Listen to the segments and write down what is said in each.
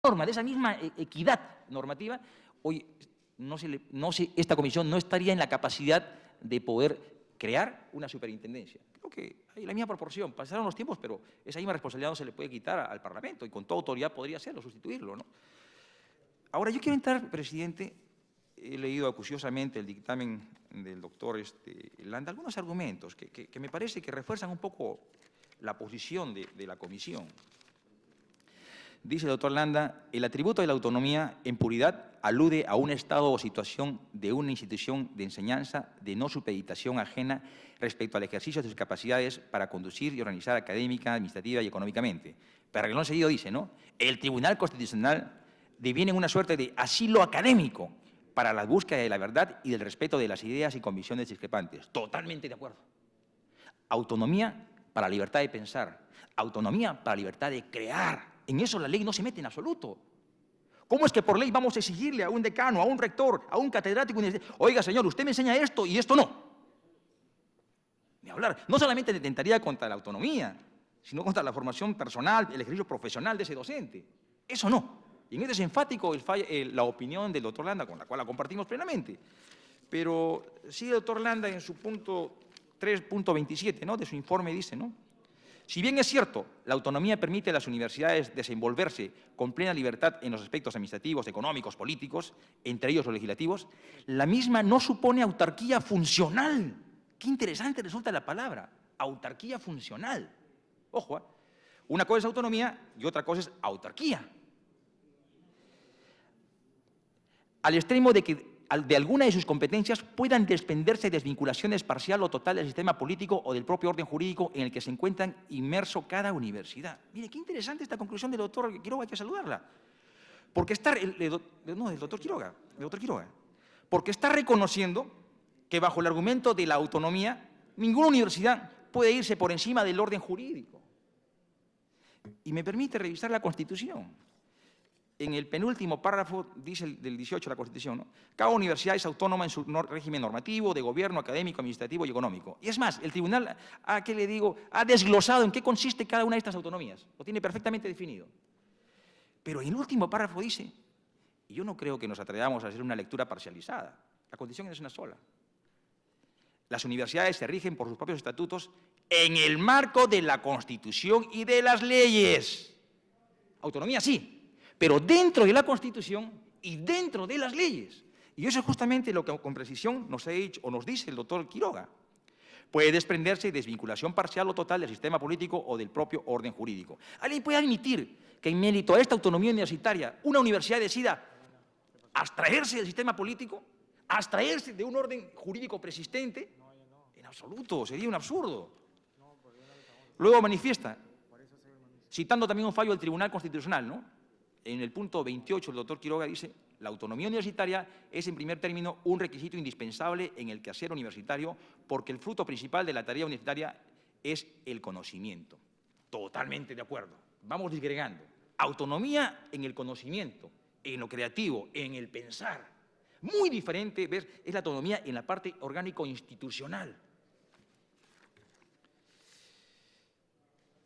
norma, de esa misma equidad normativa, hoy esta comisión no estaría en la capacidad de poder crear una superintendencia. Creo que hay la misma proporción. Pasaron los tiempos, pero esa misma responsabilidad no se le puede quitar al Parlamento y con toda autoridad podría hacerlo, sustituirlo, ¿no? Ahora, yo quiero entrar, presidente, he leído acuciosamente el dictamen del doctor Landa, algunos argumentos que me parece que refuerzan un poco la posición de la comisión. Dice el doctor Landa, el atributo de la autonomía en puridad alude a un estado o situación de una institución de enseñanza de no supeditación ajena respecto al ejercicio de sus capacidades para conducir y organizar académica, administrativa y económicamente. Pero renglón seguido dice, ¿no? El Tribunal Constitucional deviene una suerte de asilo académico para la búsqueda de la verdad y del respeto de las ideas y convicciones discrepantes. Totalmente de acuerdo. Autonomía para la libertad de pensar, autonomía para la libertad de crear. En eso la ley no se mete en absoluto. ¿Cómo es que por ley vamos a exigirle a un decano, a un rector, a un catedrático universitario, oiga, señor, usted me enseña esto y esto no? Ni hablar. No solamente atentaría contra la autonomía, sino contra la formación personal, el ejercicio profesional de ese docente. Eso no. Y en esto es enfático la opinión del doctor Landa, con la cual la compartimos plenamente. Pero sigue el doctor Landa en su punto 3.27, ¿no? De su informe dice, ¿no? Si bien es cierto, la autonomía permite a las universidades desenvolverse con plena libertad en los aspectos administrativos, económicos, políticos, entre ellos los legislativos, la misma no supone autarquía funcional. Qué interesante resulta la palabra, autarquía funcional. Ojo, una cosa es autonomía y otra cosa es autarquía. Al extremo de que de alguna de sus competencias puedan desprenderse desvinculaciones parcial o total del sistema político o del propio orden jurídico en el que se encuentran inmerso cada universidad. Mire, qué interesante esta conclusión del doctor Quiroga, hay que saludarla. Porque está, no, del doctor Quiroga, porque está reconociendo que bajo el argumento de la autonomía, ninguna universidad puede irse por encima del orden jurídico. Y me permite revisar la Constitución. En el penúltimo párrafo, dice del 18 de la Constitución, ¿no? Cada universidad es autónoma en su régimen normativo, de gobierno, académico, administrativo y económico. Y es más, el tribunal, ¿qué le digo?, ha desglosado en qué consiste cada una de estas autonomías. Lo tiene perfectamente definido. Pero en el último párrafo dice, y yo no creo que nos atrevamos a hacer una lectura parcializada, la Constitución es una sola. Las universidades se rigen por sus propios estatutos en el marco de la Constitución y de las leyes. Autonomía sí, pero dentro de la Constitución y dentro de las leyes. Y eso es justamente lo que con precisión nos ha dicho o nos dice el doctor Quiroga. Puede desprenderse desvinculación parcial o total del sistema político o del propio orden jurídico. ¿Alguien puede admitir que en mérito a esta autonomía universitaria una universidad decida abstraerse del sistema político, abstraerse de un orden jurídico persistente? En absoluto, sería un absurdo. Luego manifiesta, citando también un fallo del Tribunal Constitucional, ¿no? En el punto 28, el doctor Quiroga dice, la autonomía universitaria es, en primer término, un requisito indispensable en el quehacer universitario porque el fruto principal de la tarea universitaria es el conocimiento. Totalmente de acuerdo. Vamos disgregando. Autonomía en el conocimiento, en lo creativo, en el pensar. Muy diferente, ¿ves? Es la autonomía en la parte orgánico-institucional.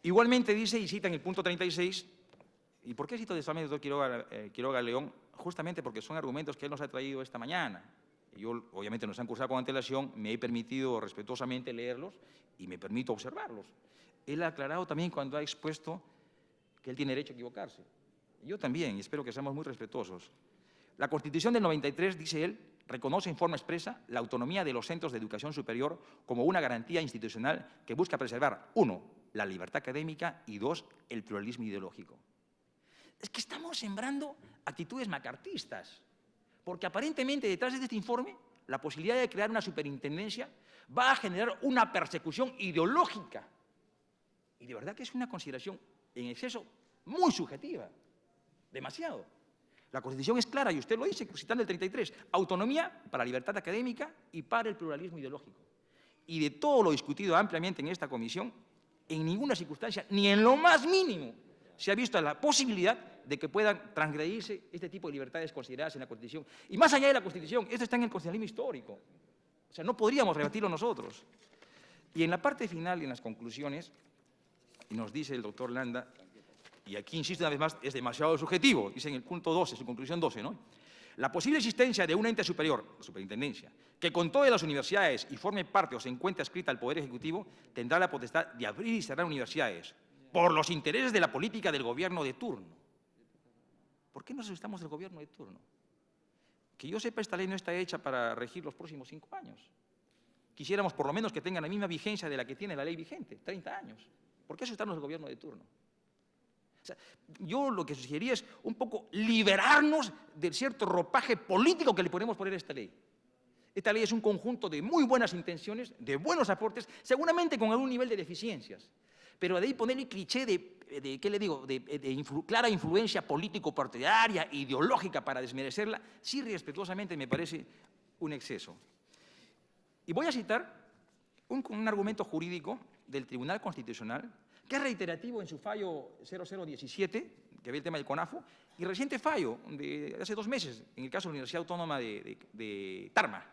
Igualmente dice, y cita en el punto 36, ¿y por qué cito textualmente al doctor Quiroga León? Justamente porque son argumentos que él nos ha traído esta mañana. Yo, obviamente, nos han cursado con antelación, me he permitido respetuosamente leerlos y me permito observarlos. Él ha aclarado también cuando ha expuesto que él tiene derecho a equivocarse. Yo también, y espero que seamos muy respetuosos. La Constitución del 93, dice él, reconoce en forma expresa la autonomía de los centros de educación superior como una garantía institucional que busca preservar, 1, la libertad académica y 2, el pluralismo ideológico. Es que estamos sembrando actitudes macartistas, porque aparentemente detrás de este informe la posibilidad de crear una superintendencia va a generar una persecución ideológica. Y de verdad que es una consideración en exceso muy subjetiva, demasiado. La Constitución es clara y usted lo dice, citando el 33, autonomía para la libertad académica y para el pluralismo ideológico. Y de todo lo discutido ampliamente en esta comisión, en ninguna circunstancia, ni en lo más mínimo, se ha visto la posibilidad de que puedan transgredirse este tipo de libertades consideradas en la Constitución. Y más allá de la Constitución, esto está en el constitucionalismo histórico. O sea, no podríamos rebatirlo nosotros. Y en la parte final y en las conclusiones, nos dice el doctor Landa, y aquí insisto una vez más, es demasiado subjetivo, dice en el punto 12, su conclusión 12, ¿no? La posible existencia de un ente superior, la superintendencia, que con todas las universidades y forme parte o se encuentre adscrita al Poder Ejecutivo, tendrá la potestad de abrir y cerrar universidades por los intereses de la política del gobierno de turno. ¿Por qué nos asustamos del gobierno de turno? Que yo sepa, esta ley no está hecha para regir los próximos 5 años. Quisiéramos por lo menos que tengan la misma vigencia de la que tiene la ley vigente, 30 años. ¿Por qué asustarnos del gobierno de turno? O sea, yo lo que sugeriría es un poco liberarnos de cierto ropaje político que le podemos poner a esta ley. Esta ley es un conjunto de muy buenas intenciones, de buenos aportes, seguramente con algún nivel de deficiencias. Pero de ahí ponerle cliché ¿qué le digo?, clara influencia político-partidaria, ideológica para desmerecerla, sí respetuosamente me parece un exceso. Y voy a citar un argumento jurídico del Tribunal Constitucional, que es reiterativo en su fallo 0017, que ve el tema del CONAFO, y reciente fallo de hace 2 meses, en el caso de la Universidad Autónoma de Tarma.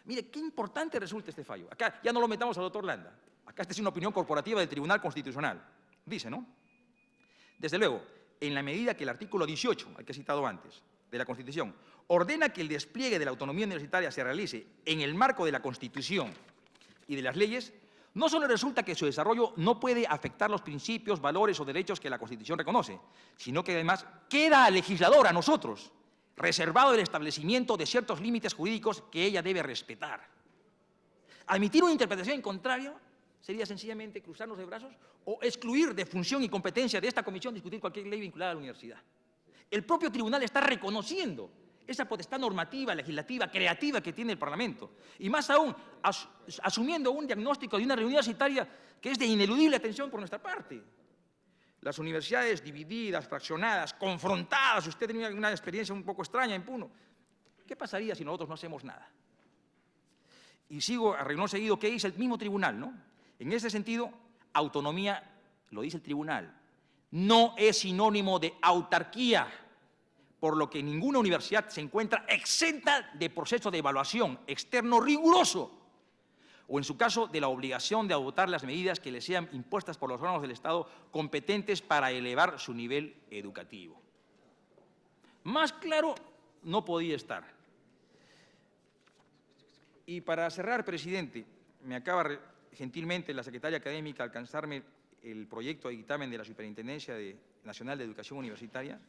Mire, qué importante resulta este fallo. Acá ya no lo metamos al doctor Landa. Acá esta es una opinión corporativa del Tribunal Constitucional. Dice, ¿no? Desde luego, en la medida que el artículo 18, al que he citado antes, de la Constitución, ordena que el despliegue de la autonomía universitaria se realice en el marco de la Constitución y de las leyes, no solo resulta que su desarrollo no puede afectar los principios, valores o derechos que la Constitución reconoce, sino que además queda al legislador, a nosotros, reservado el establecimiento de ciertos límites jurídicos que ella debe respetar. Admitir una interpretación en contrario sería sencillamente cruzarnos de brazos o excluir de función y competencia de esta comisión discutir cualquier ley vinculada a la universidad. El propio tribunal está reconociendo esa potestad normativa, legislativa, creativa que tiene el Parlamento. Y más aún, asumiendo un diagnóstico de una realidad universitaria que es de ineludible atención por nuestra parte. Las universidades divididas, fraccionadas, confrontadas, usted tenía una experiencia un poco extraña en Puno. ¿Qué pasaría si nosotros no hacemos nada? Y sigo a renglón seguido, ¿qué dice el mismo tribunal, no? En ese sentido, autonomía, lo dice el tribunal, no es sinónimo de autarquía, por lo que ninguna universidad se encuentra exenta de proceso de evaluación externo riguroso, o en su caso, de la obligación de adoptar las medidas que le sean impuestas por los órganos del Estado competentes para elevar su nivel educativo. Más claro no podía estar. Y para cerrar, presidente, me acaba gentilmente la secretaria académica alcanzarme el proyecto de dictamen de la Superintendencia Nacional de Educación Universitaria,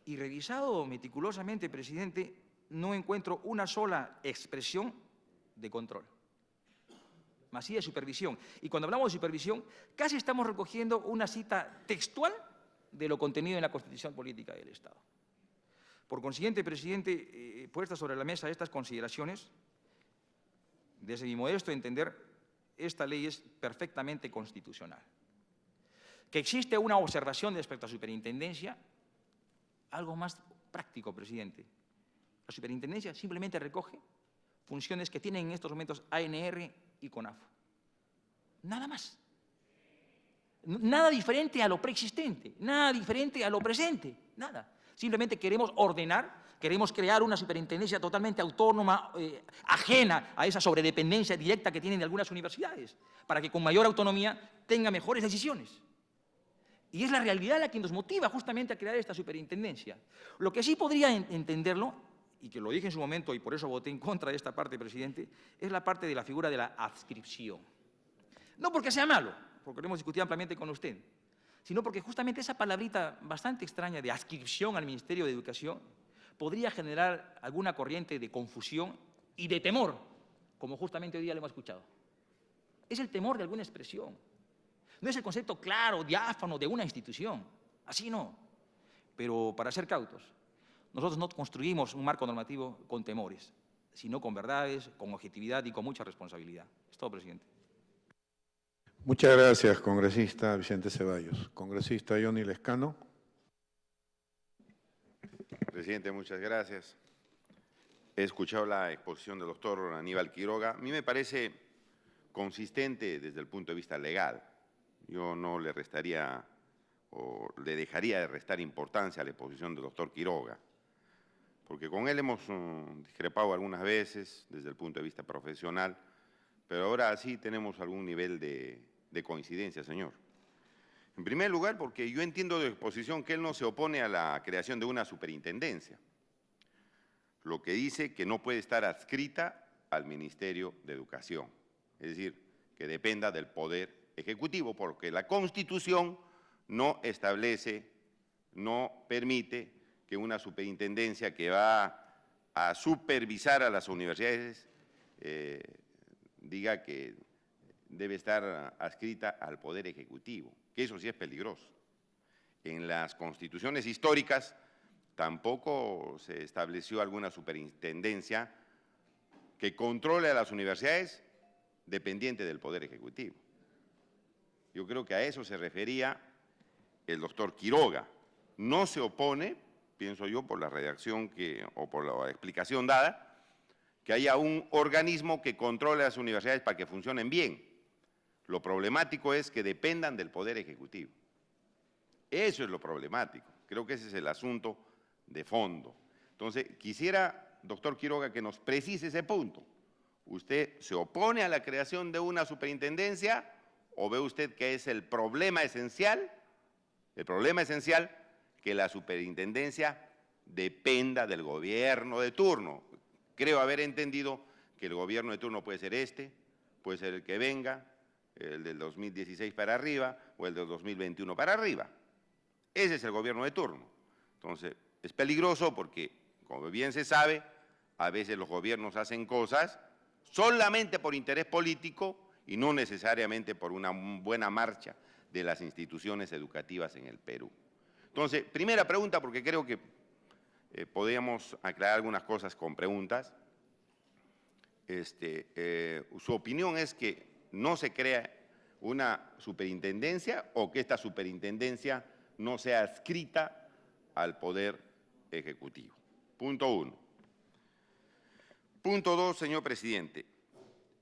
y revisado meticulosamente, presidente, no encuentro una sola expresión de control, más sí de supervisión. Y cuando hablamos de supervisión, casi estamos recogiendo una cita textual de lo contenido en la Constitución Política del Estado. Por consiguiente, presidente, puestas sobre la mesa estas consideraciones, desde mi modesto entender, esta ley es perfectamente constitucional. Que existe una observación respecto a superintendencia, algo más práctico, presidente. La superintendencia simplemente recoge funciones que tienen en estos momentos ANR y CONAFO. Nada más. Nada diferente a lo preexistente, nada diferente a lo presente, nada. Simplemente queremos ordenar, queremos crear una superintendencia totalmente autónoma, ajena a esa sobredependencia directa que tienen de algunas universidades, para que con mayor autonomía tenga mejores decisiones. Y es la realidad la que nos motiva justamente a crear esta superintendencia. Lo que sí podría entenderlo, y que lo dije en su momento y por eso voté en contra de esta parte, presidente, es la parte de la figura de la adscripción. No porque sea malo, porque lo hemos discutido ampliamente con usted, sino porque justamente esa palabrita bastante extraña de adscripción al Ministerio de Educación podría generar alguna corriente de confusión y de temor, como justamente hoy día lo hemos escuchado. Es el temor de alguna expresión. No es el concepto claro, diáfano de una institución. Así no. Pero para ser cautos, nosotros no construimos un marco normativo con temores, sino con verdades, con objetividad y con mucha responsabilidad. Es todo, presidente. Muchas gracias, congresista Vicente Ceballos. Congresista Johnny Lescano. Presidente, muchas gracias. He escuchado la exposición del doctor Aníbal Quiroga. A mí me parece consistente desde el punto de vista legal. Yo no le restaría o le dejaría de restar importancia a la exposición del doctor Quiroga, porque con él hemos discrepado algunas veces desde el punto de vista profesional, pero ahora sí tenemos algún nivel de coincidencia, señor. En primer lugar, porque yo entiendo de exposición que él no se opone a la creación de una superintendencia, lo que dice que no puede estar adscrita al Ministerio de Educación, es decir, que dependa del Poder Ejecutivo, porque la Constitución no establece, no permite que una superintendencia que va a supervisar a las universidades diga que debe estar adscrita al Poder Ejecutivo, que eso sí es peligroso. En las constituciones históricas tampoco se estableció alguna superintendencia que controle a las universidades dependiente del Poder Ejecutivo. Yo creo que a eso se refería el doctor Quiroga. No se opone, pienso yo, por la redacción o por la explicación dada, que haya un organismo que controle a las universidades para que funcionen bien. Lo problemático es que dependan del Poder Ejecutivo. Eso es lo problemático. Creo que ese es el asunto de fondo. Entonces, quisiera, doctor Quiroga, que nos precise ese punto. ¿Usted se opone a la creación de una superintendencia o ve usted que es el problema esencial que la superintendencia dependa del gobierno de turno? Creo haber entendido que el gobierno de turno puede ser puede ser el que venga, el del 2016 para arriba o el del 2021 para arriba. Ese es el gobierno de turno. Entonces, es peligroso porque, como bien se sabe, a veces los gobiernos hacen cosas solamente por interés político y no necesariamente por una buena marcha de las instituciones educativas en el Perú. Entonces, primera pregunta, porque creo que podríamos aclarar algunas cosas con preguntas. ¿Su opinión es que no se crea una superintendencia o que esta superintendencia no sea adscrita al Poder Ejecutivo? Punto 1. Punto 2, señor presidente.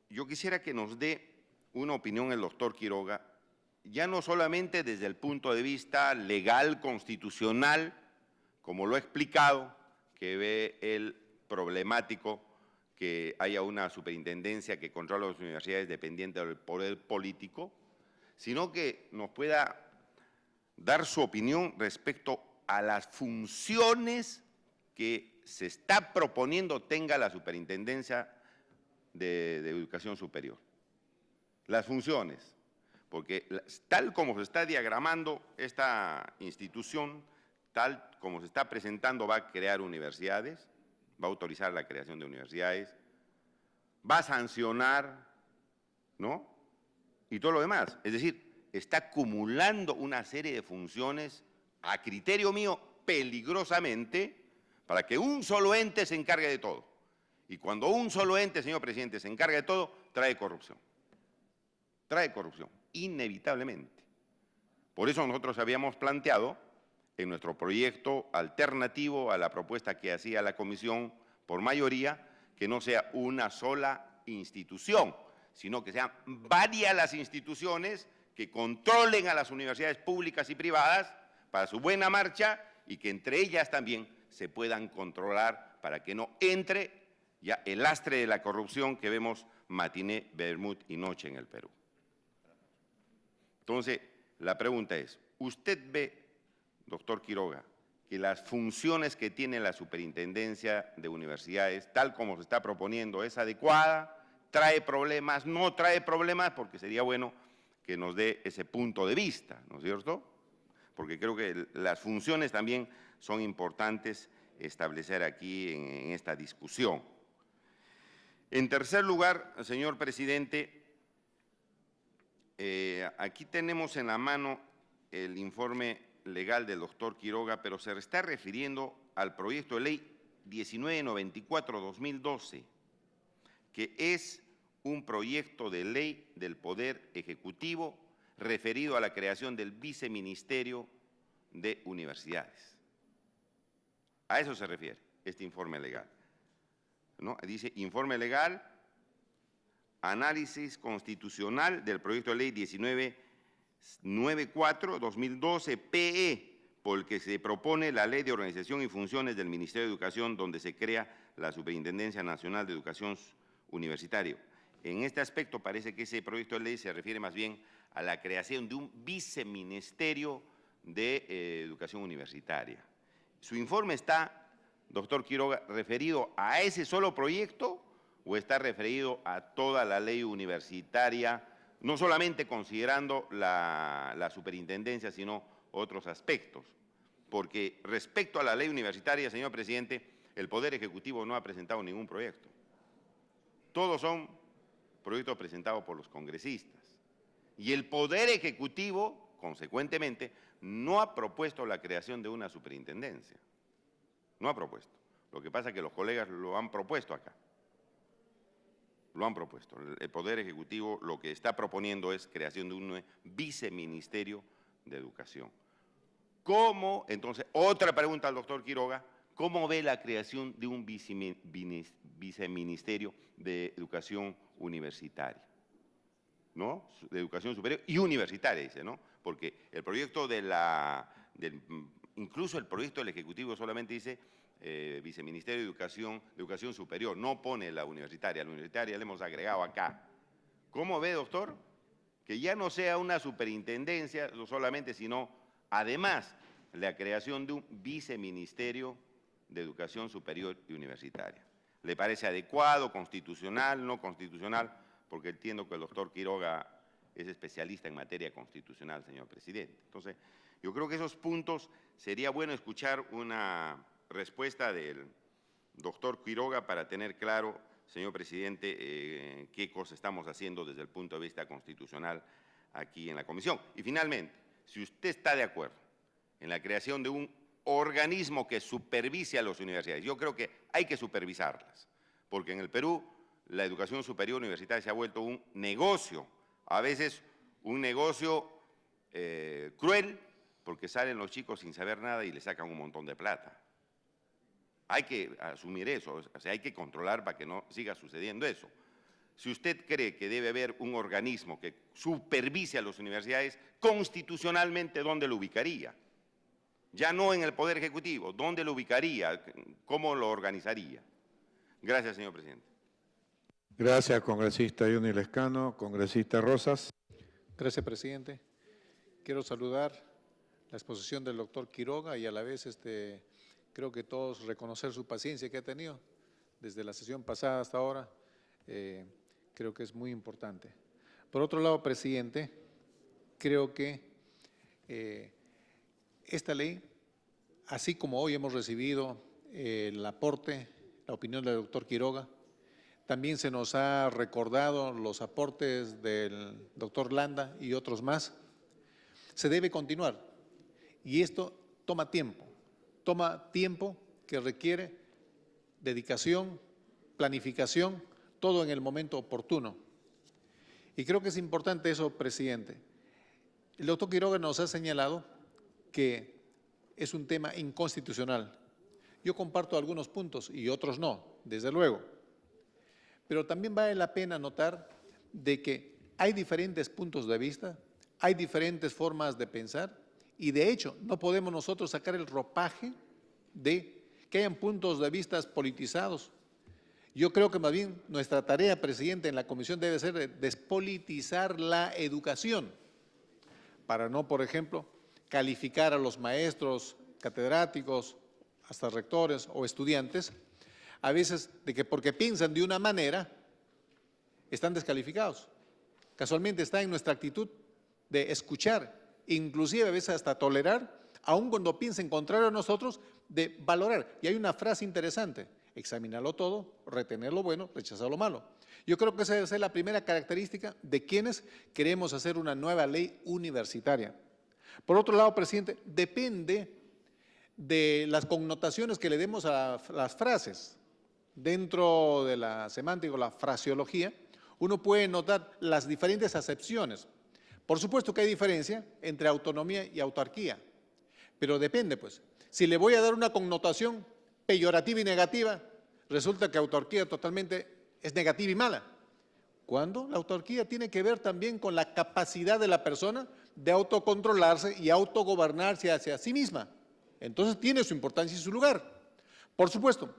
Yo quisiera que nos dé una opinión el doctor Quiroga, ya no solamente desde el punto de vista legal, constitucional, como lo he explicado, que ve el problemático que haya una superintendencia que controla las universidades dependiente del poder político, sino que nos pueda dar su opinión respecto a las funciones que se está proponiendo tenga la superintendencia de educación superior. Las funciones, porque tal como se está diagramando esta institución, tal como se está presentando, va a crear universidades, va a autorizar la creación de universidades, va a sancionar, ¿no? Y todo lo demás. Es decir, está acumulando una serie de funciones, a criterio mío, peligrosamente, para que un solo ente se encargue de todo. Y cuando un solo ente, señor presidente, se encarga de todo, trae corrupción. Trae corrupción, inevitablemente. Por eso nosotros habíamos planteado en nuestro proyecto alternativo a la propuesta que hacía la comisión por mayoría, que no sea una sola institución, sino que sean varias las instituciones que controlen a las universidades públicas y privadas para su buena marcha y que entre ellas también se puedan controlar para que no entre ya el lastre de la corrupción que vemos matiné, Bermud y noche en el Perú. Entonces, la pregunta es, ¿usted ve, doctor Quiroga, que las funciones que tiene la superintendencia de universidades, tal como se está proponiendo, es adecuada? ¿Trae problemas? ¿No trae problemas? Porque sería bueno que nos dé ese punto de vista, ¿no es cierto? Porque creo que las funciones también son importantes establecer aquí en esta discusión. En tercer lugar, señor presidente, aquí tenemos en la mano el informe legal del doctor Quiroga, pero se está refiriendo al proyecto de ley 1994-2012, que es un proyecto de ley del Poder Ejecutivo referido a la creación del Viceministerio de Universidades. A eso se refiere este informe legal, ¿no? Dice informe legal, análisis constitucional del proyecto de ley 1994-2012 PE, por el que se propone la Ley de Organización y Funciones del Ministerio de Educación, donde se crea la Superintendencia Nacional de Educación Universitaria. En este aspecto parece que ese proyecto de ley se refiere más bien a la creación de un viceministerio de Educación Universitaria. ¿Su informe está, doctor Quiroga, referido a ese solo proyecto o está referido a toda la ley universitaria, no solamente considerando la superintendencia, sino otros aspectos? Porque respecto a la ley universitaria, señor presidente, el Poder Ejecutivo no ha presentado ningún proyecto. Todos son proyectos presentados por los congresistas. Y el Poder Ejecutivo, consecuentemente, no ha propuesto la creación de una superintendencia. No ha propuesto. Lo que pasa es que los colegas lo han propuesto acá. Lo han propuesto. El Poder Ejecutivo lo que está proponiendo es creación de un viceministerio de Educación. ¿Cómo? Entonces, otra pregunta al doctor Quiroga. ¿Cómo ve la creación de un viceministerio de Educación Universitaria? ¿No? De Educación Superior y Universitaria, dice, ¿no? Porque el proyecto incluso el proyecto del Ejecutivo solamente dice Viceministerio de Educación Superior, no pone la universitaria le hemos agregado acá. ¿Cómo ve, doctor? Que ya no sea una superintendencia solamente, sino además la creación de un viceministerio de Educación Superior y Universitaria. ¿Le parece adecuado, constitucional, no constitucional? Porque entiendo que el doctor Quiroga es especialista en materia constitucional, señor presidente. Entonces, yo creo que esos puntos sería bueno escuchar una respuesta del doctor Quiroga para tener claro, señor presidente, qué cosa estamos haciendo desde el punto de vista constitucional aquí en la comisión. Y finalmente, si usted está de acuerdo en la creación de un organismo que supervise a las universidades, yo creo que hay que supervisarlas, porque en el Perú la educación superior universitaria se ha vuelto un negocio, a veces un negocio cruel, porque salen los chicos sin saber nada y le sacan un montón de plata. Hay que asumir eso, o sea, hay que controlar para que no siga sucediendo eso. Si usted cree que debe haber un organismo que supervise a las universidades, constitucionalmente, ¿dónde lo ubicaría? Ya no en el Poder Ejecutivo, ¿dónde lo ubicaría? ¿Cómo lo organizaría? Gracias, señor presidente. Gracias, congresista Johnny Lescano. Congresista Rosas. Gracias, presidente. Quiero saludar la exposición del doctor Quiroga y a la vez creo que todos reconocer su paciencia que ha tenido desde la sesión pasada hasta ahora. Creo que es muy importante. Por otro lado, presidente, creo que esta ley, así como hoy hemos recibido el aporte, la opinión del doctor Quiroga, también se nos ha recordado los aportes del doctor Landa y otros más, se debe continuar. Y esto toma tiempo que requiere dedicación, planificación, todo en el momento oportuno. Y creo que es importante eso, presidente. El doctor Quiroga nos ha señalado que es un tema inconstitucional. Yo comparto algunos puntos y otros no, desde luego. Pero también vale la pena notar de que hay diferentes puntos de vista, hay diferentes formas de pensar y de hecho no podemos nosotros sacar el ropaje de que hayan puntos de vista politizados. Yo creo que más bien nuestra tarea, presidente, en la comisión debe ser despolitizar la educación para no, por ejemplo, calificar a los maestros, catedráticos, hasta rectores o estudiantes, a veces de que porque piensan de una manera, están descalificados. Casualmente está en nuestra actitud de escuchar, inclusive a veces hasta tolerar, aun cuando piensen contrario a nosotros, de valorar. Y hay una frase interesante, examinarlo todo, retener lo bueno, rechazar lo malo. Yo creo que esa debe ser la primera característica de quienes queremos hacer una nueva ley universitaria. Por otro lado, presidente, depende de las connotaciones que le demos a las frases. Dentro de la semántica o la fraseología, uno puede notar las diferentes acepciones. Por supuesto que hay diferencia entre autonomía y autarquía, pero depende, pues. Si le voy a dar una connotación peyorativa y negativa, resulta que autarquía totalmente es negativa y mala. Cuando la autarquía tiene que ver también con la capacidad de la persona de autocontrolarse y autogobernarse hacia sí misma. Entonces tiene su importancia y su lugar. Por supuesto,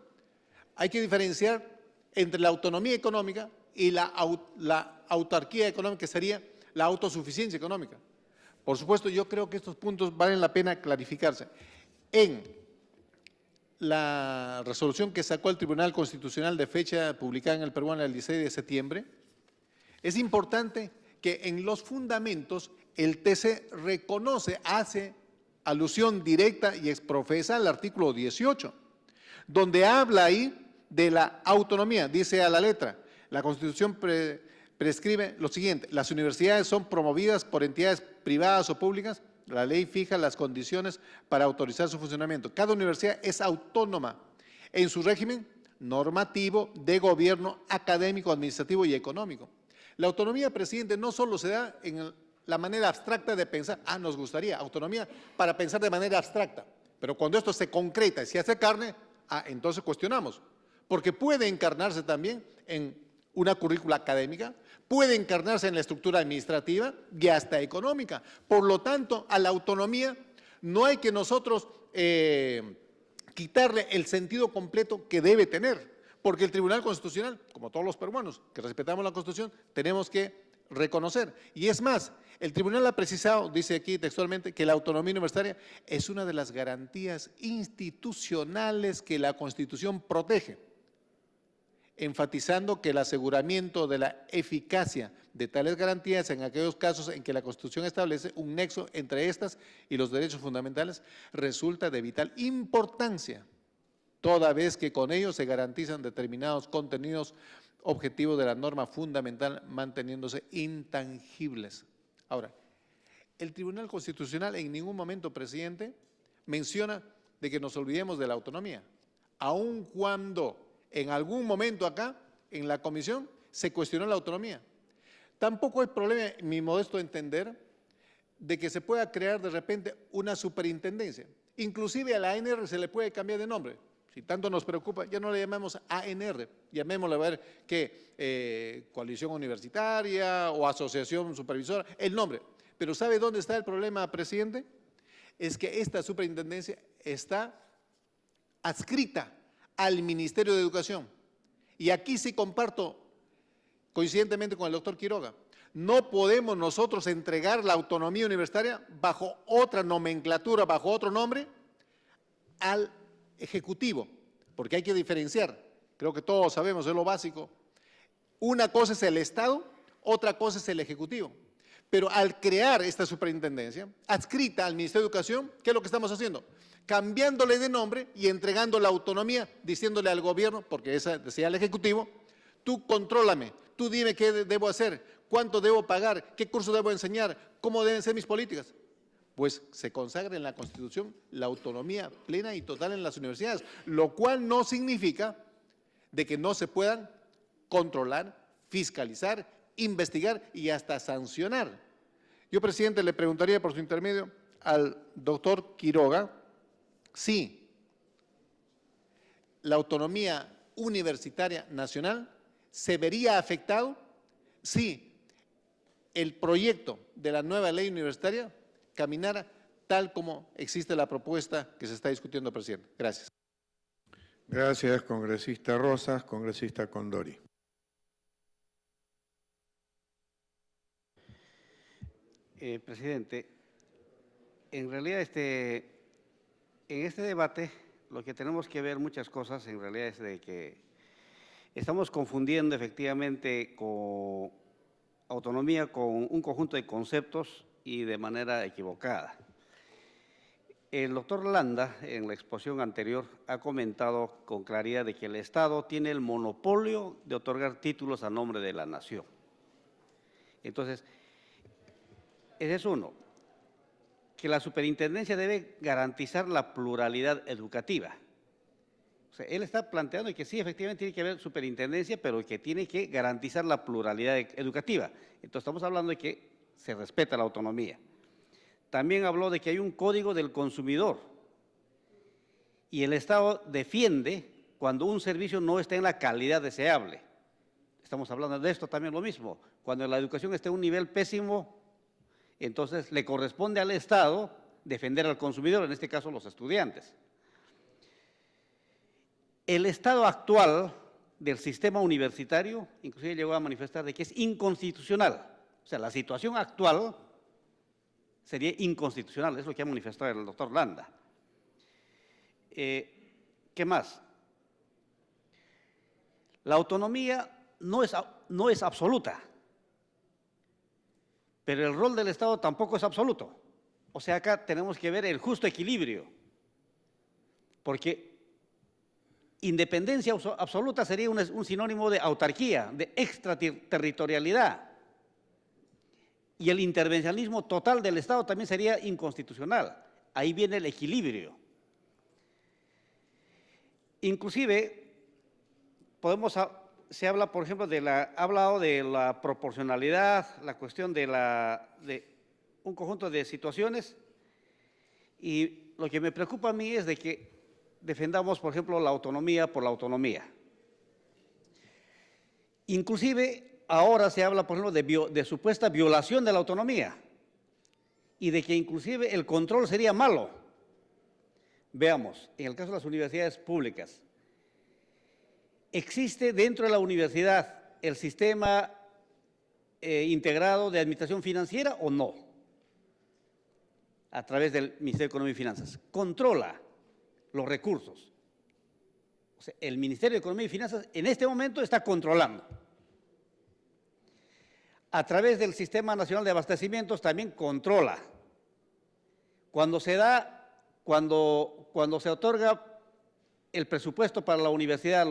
hay que diferenciar entre la autonomía económica y la autarquía económica, que sería la autosuficiencia económica. Por supuesto, yo creo que estos puntos valen la pena clarificarse. En la resolución que sacó el Tribunal Constitucional de fecha publicada en el peruano el 16 de septiembre, es importante que en los fundamentos el TC reconoce, hace alusión directa y exprofesa al artículo 18, donde habla ahí de la autonomía, dice a la letra, la Constitución prescribe lo siguiente: las universidades son promovidas por entidades privadas o públicas, la ley fija las condiciones para autorizar su funcionamiento. Cada universidad es autónoma en su régimen normativo, de gobierno, académico, administrativo y económico. La autonomía, presidente, no solo se da en la manera abstracta de pensar, nos gustaría autonomía para pensar de manera abstracta, pero cuando esto se concreta y se hace carne, entonces cuestionamos, porque puede encarnarse también en una currícula académica, puede encarnarse en la estructura administrativa y hasta económica. Por lo tanto, a la autonomía no hay que nosotros quitarle el sentido completo que debe tener, porque el Tribunal Constitucional, como todos los peruanos que respetamos la Constitución, tenemos que reconocer. Y es más, el Tribunal ha precisado, dice aquí textualmente, que la autonomía universitaria es una de las garantías institucionales que la Constitución protege, enfatizando que el aseguramiento de la eficacia de tales garantías en aquellos casos en que la Constitución establece un nexo entre estas y los derechos fundamentales resulta de vital importancia, toda vez que con ellos se garantizan determinados contenidos objetivos de la norma fundamental manteniéndose intangibles. Ahora, el Tribunal Constitucional en ningún momento, presidente, menciona de que nos olvidemos de la autonomía, aun cuando en algún momento acá, en la comisión, se cuestionó la autonomía. Tampoco hay problema, en mi modesto entender, de que se pueda crear de repente una superintendencia. Inclusive a la ANR se le puede cambiar de nombre. Si tanto nos preocupa, ya no le llamamos ANR, llamémosle a ver qué coalición universitaria o asociación supervisora, el nombre. Pero ¿sabe dónde está el problema, presidente? Es que esta superintendencia está adscrita al Ministerio de Educación. Y aquí sí comparto, coincidentemente con el doctor Quiroga, no podemos nosotros entregar la autonomía universitaria bajo otra nomenclatura, bajo otro nombre, al Ejecutivo, porque hay que diferenciar, creo que todos sabemos, es lo básico. Una cosa es el Estado, otra cosa es el Ejecutivo. Pero al crear esta superintendencia, adscrita al Ministerio de Educación, ¿qué es lo que estamos haciendo? Cambiándole de nombre y entregando la autonomía, diciéndole al gobierno, porque esa decía el Ejecutivo, tú contrólame, tú dime qué debo hacer, cuánto debo pagar, qué curso debo enseñar, cómo deben ser mis políticas. Pues se consagra en la Constitución la autonomía plena y total en las universidades, lo cual no significa de que no se puedan controlar, fiscalizar, investigar y hasta sancionar. Yo, presidente, le preguntaría por su intermedio al doctor Quiroga si la autonomía universitaria nacional se vería afectado si el proyecto de la nueva ley universitaria caminara tal como existe la propuesta que se está discutiendo, presidente. Gracias. Gracias, congresista Rosas. Congresista Condori. Presidente, en realidad en este debate lo que tenemos que ver muchas cosas en realidad es de que estamos confundiendo efectivamente con autonomía con un conjunto de conceptos y de manera equivocada. El doctor Landa, en la exposición anterior, ha comentado con claridad de que el Estado tiene el monopolio de otorgar títulos a nombre de la nación. Entonces, ese es uno, que la superintendencia debe garantizar la pluralidad educativa. O sea, él está planteando que sí, efectivamente tiene que haber superintendencia, pero que tiene que garantizar la pluralidad educativa. Entonces, estamos hablando de que se respeta la autonomía. También habló de que hay un código del consumidor y el Estado defiende cuando un servicio no está en la calidad deseable. Estamos hablando de esto también lo mismo. Cuando la educación está en un nivel pésimo, entonces le corresponde al Estado defender al consumidor, en este caso los estudiantes. El estado actual del sistema universitario, inclusive llegó a manifestar de que es inconstitucional, O sea, la situación actual sería inconstitucional, es lo que ha manifestado el doctor Landa. ¿Qué más? La autonomía no es absoluta, pero el rol del Estado tampoco es absoluto. O sea, acá tenemos que ver el justo equilibrio, porque independencia absoluta sería un sinónimo de autarquía, de extraterritorialidad, y el intervencionismo total del Estado también sería inconstitucional. Ahí viene el equilibrio. Inclusive, se habla, por ejemplo, ha hablado de la proporcionalidad, la cuestión de un conjunto de situaciones, y lo que me preocupa a mí es de que defendamos, por ejemplo, la autonomía por la autonomía. Inclusive, ahora se habla, por ejemplo, de supuesta violación de la autonomía y de que inclusive el control sería malo. Veamos, en el caso de las universidades públicas, ¿existe dentro de la universidad el sistema integrado de administración financiera o no? A través del Ministerio de Economía y Finanzas. Controla los recursos. O sea, el Ministerio de Economía y Finanzas en este momento está controlando. A través del Sistema Nacional de Abastecimientos también controla. Cuando se otorga el presupuesto para la universidad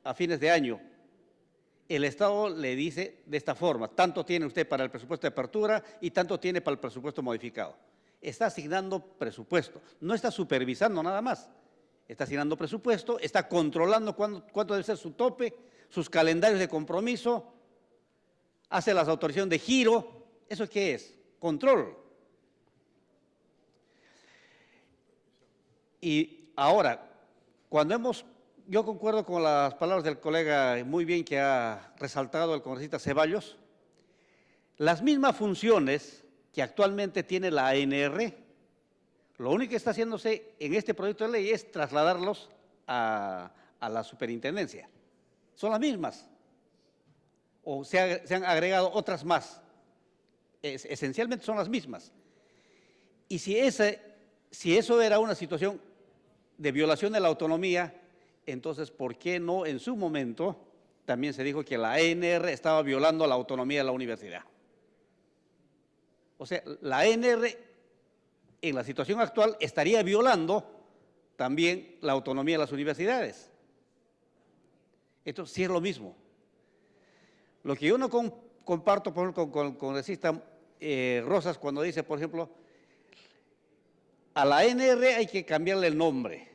a fines de año, el Estado le dice de esta forma: tanto tiene usted para el presupuesto de apertura y tanto tiene para el presupuesto modificado. Está asignando presupuesto, no está supervisando nada más. Está asignando presupuesto, está controlando cuánto debe ser su tope, sus calendarios de compromiso, hace las autorizaciones de giro. ¿Eso qué es? Control. Y ahora, yo concuerdo con las palabras del colega muy bien que ha resaltado el congresista Ceballos, las mismas funciones que actualmente tiene la ANR, lo único que está haciéndose en este proyecto de ley es trasladarlos a la superintendencia. Son las mismas, o se han agregado otras más. Esencialmente son las mismas. Y si eso era una situación de violación de la autonomía, entonces, ¿por qué no en su momento también se dijo que la ANR estaba violando la autonomía de la universidad? O sea, la ANR en la situación actual estaría violando también la autonomía de las universidades. Esto sí es lo mismo. Lo que yo no comparto, por ejemplo, con el congresista Rosas, cuando dice, por ejemplo, a la ANR hay que cambiarle el nombre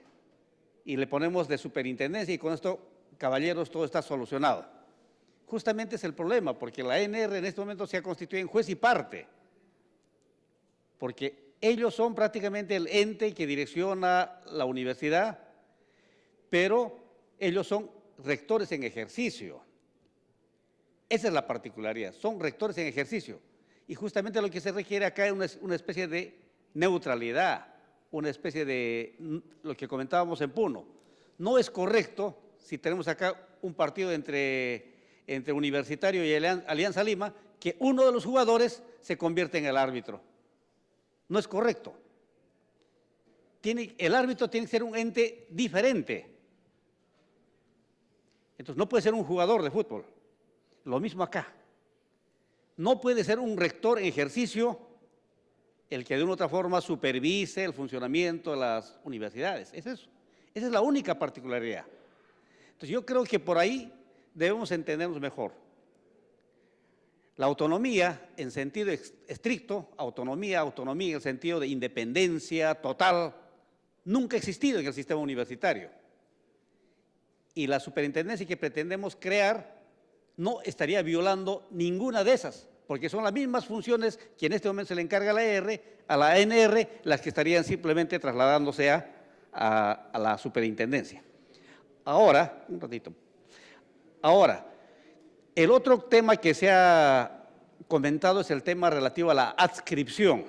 y le ponemos de superintendencia y con esto, caballeros, todo está solucionado. Justamente es el problema, porque la ANR en este momento se ha constituido en juez y parte, porque ellos son prácticamente el ente que direcciona la universidad, pero ellos son rectores en ejercicio. Esa es la particularidad, son rectores en ejercicio. Y justamente lo que se requiere acá es una especie de neutralidad, una especie de lo que comentábamos en Puno. No es correcto, si tenemos acá un partido entre Universitario y Alianza Lima, que uno de los jugadores se convierte en el árbitro. No es correcto. El árbitro tiene que ser un ente diferente. Entonces, no puede ser un jugador de fútbol. Lo mismo acá. No puede ser un rector en ejercicio el que de una u otra forma supervise el funcionamiento de las universidades. Es eso. Esa es la única particularidad. Entonces, yo creo que por ahí debemos entendernos mejor. La autonomía en sentido estricto, autonomía en el sentido de independencia total, nunca ha existido en el sistema universitario. Y la superintendencia que pretendemos crear no estaría violando ninguna de esas, porque son las mismas funciones que en este momento se le encarga a la ANR, las que estarían simplemente trasladándose a la superintendencia. Ahora, un ratito. Ahora, el otro tema que se ha comentado es el tema relativo a la adscripción.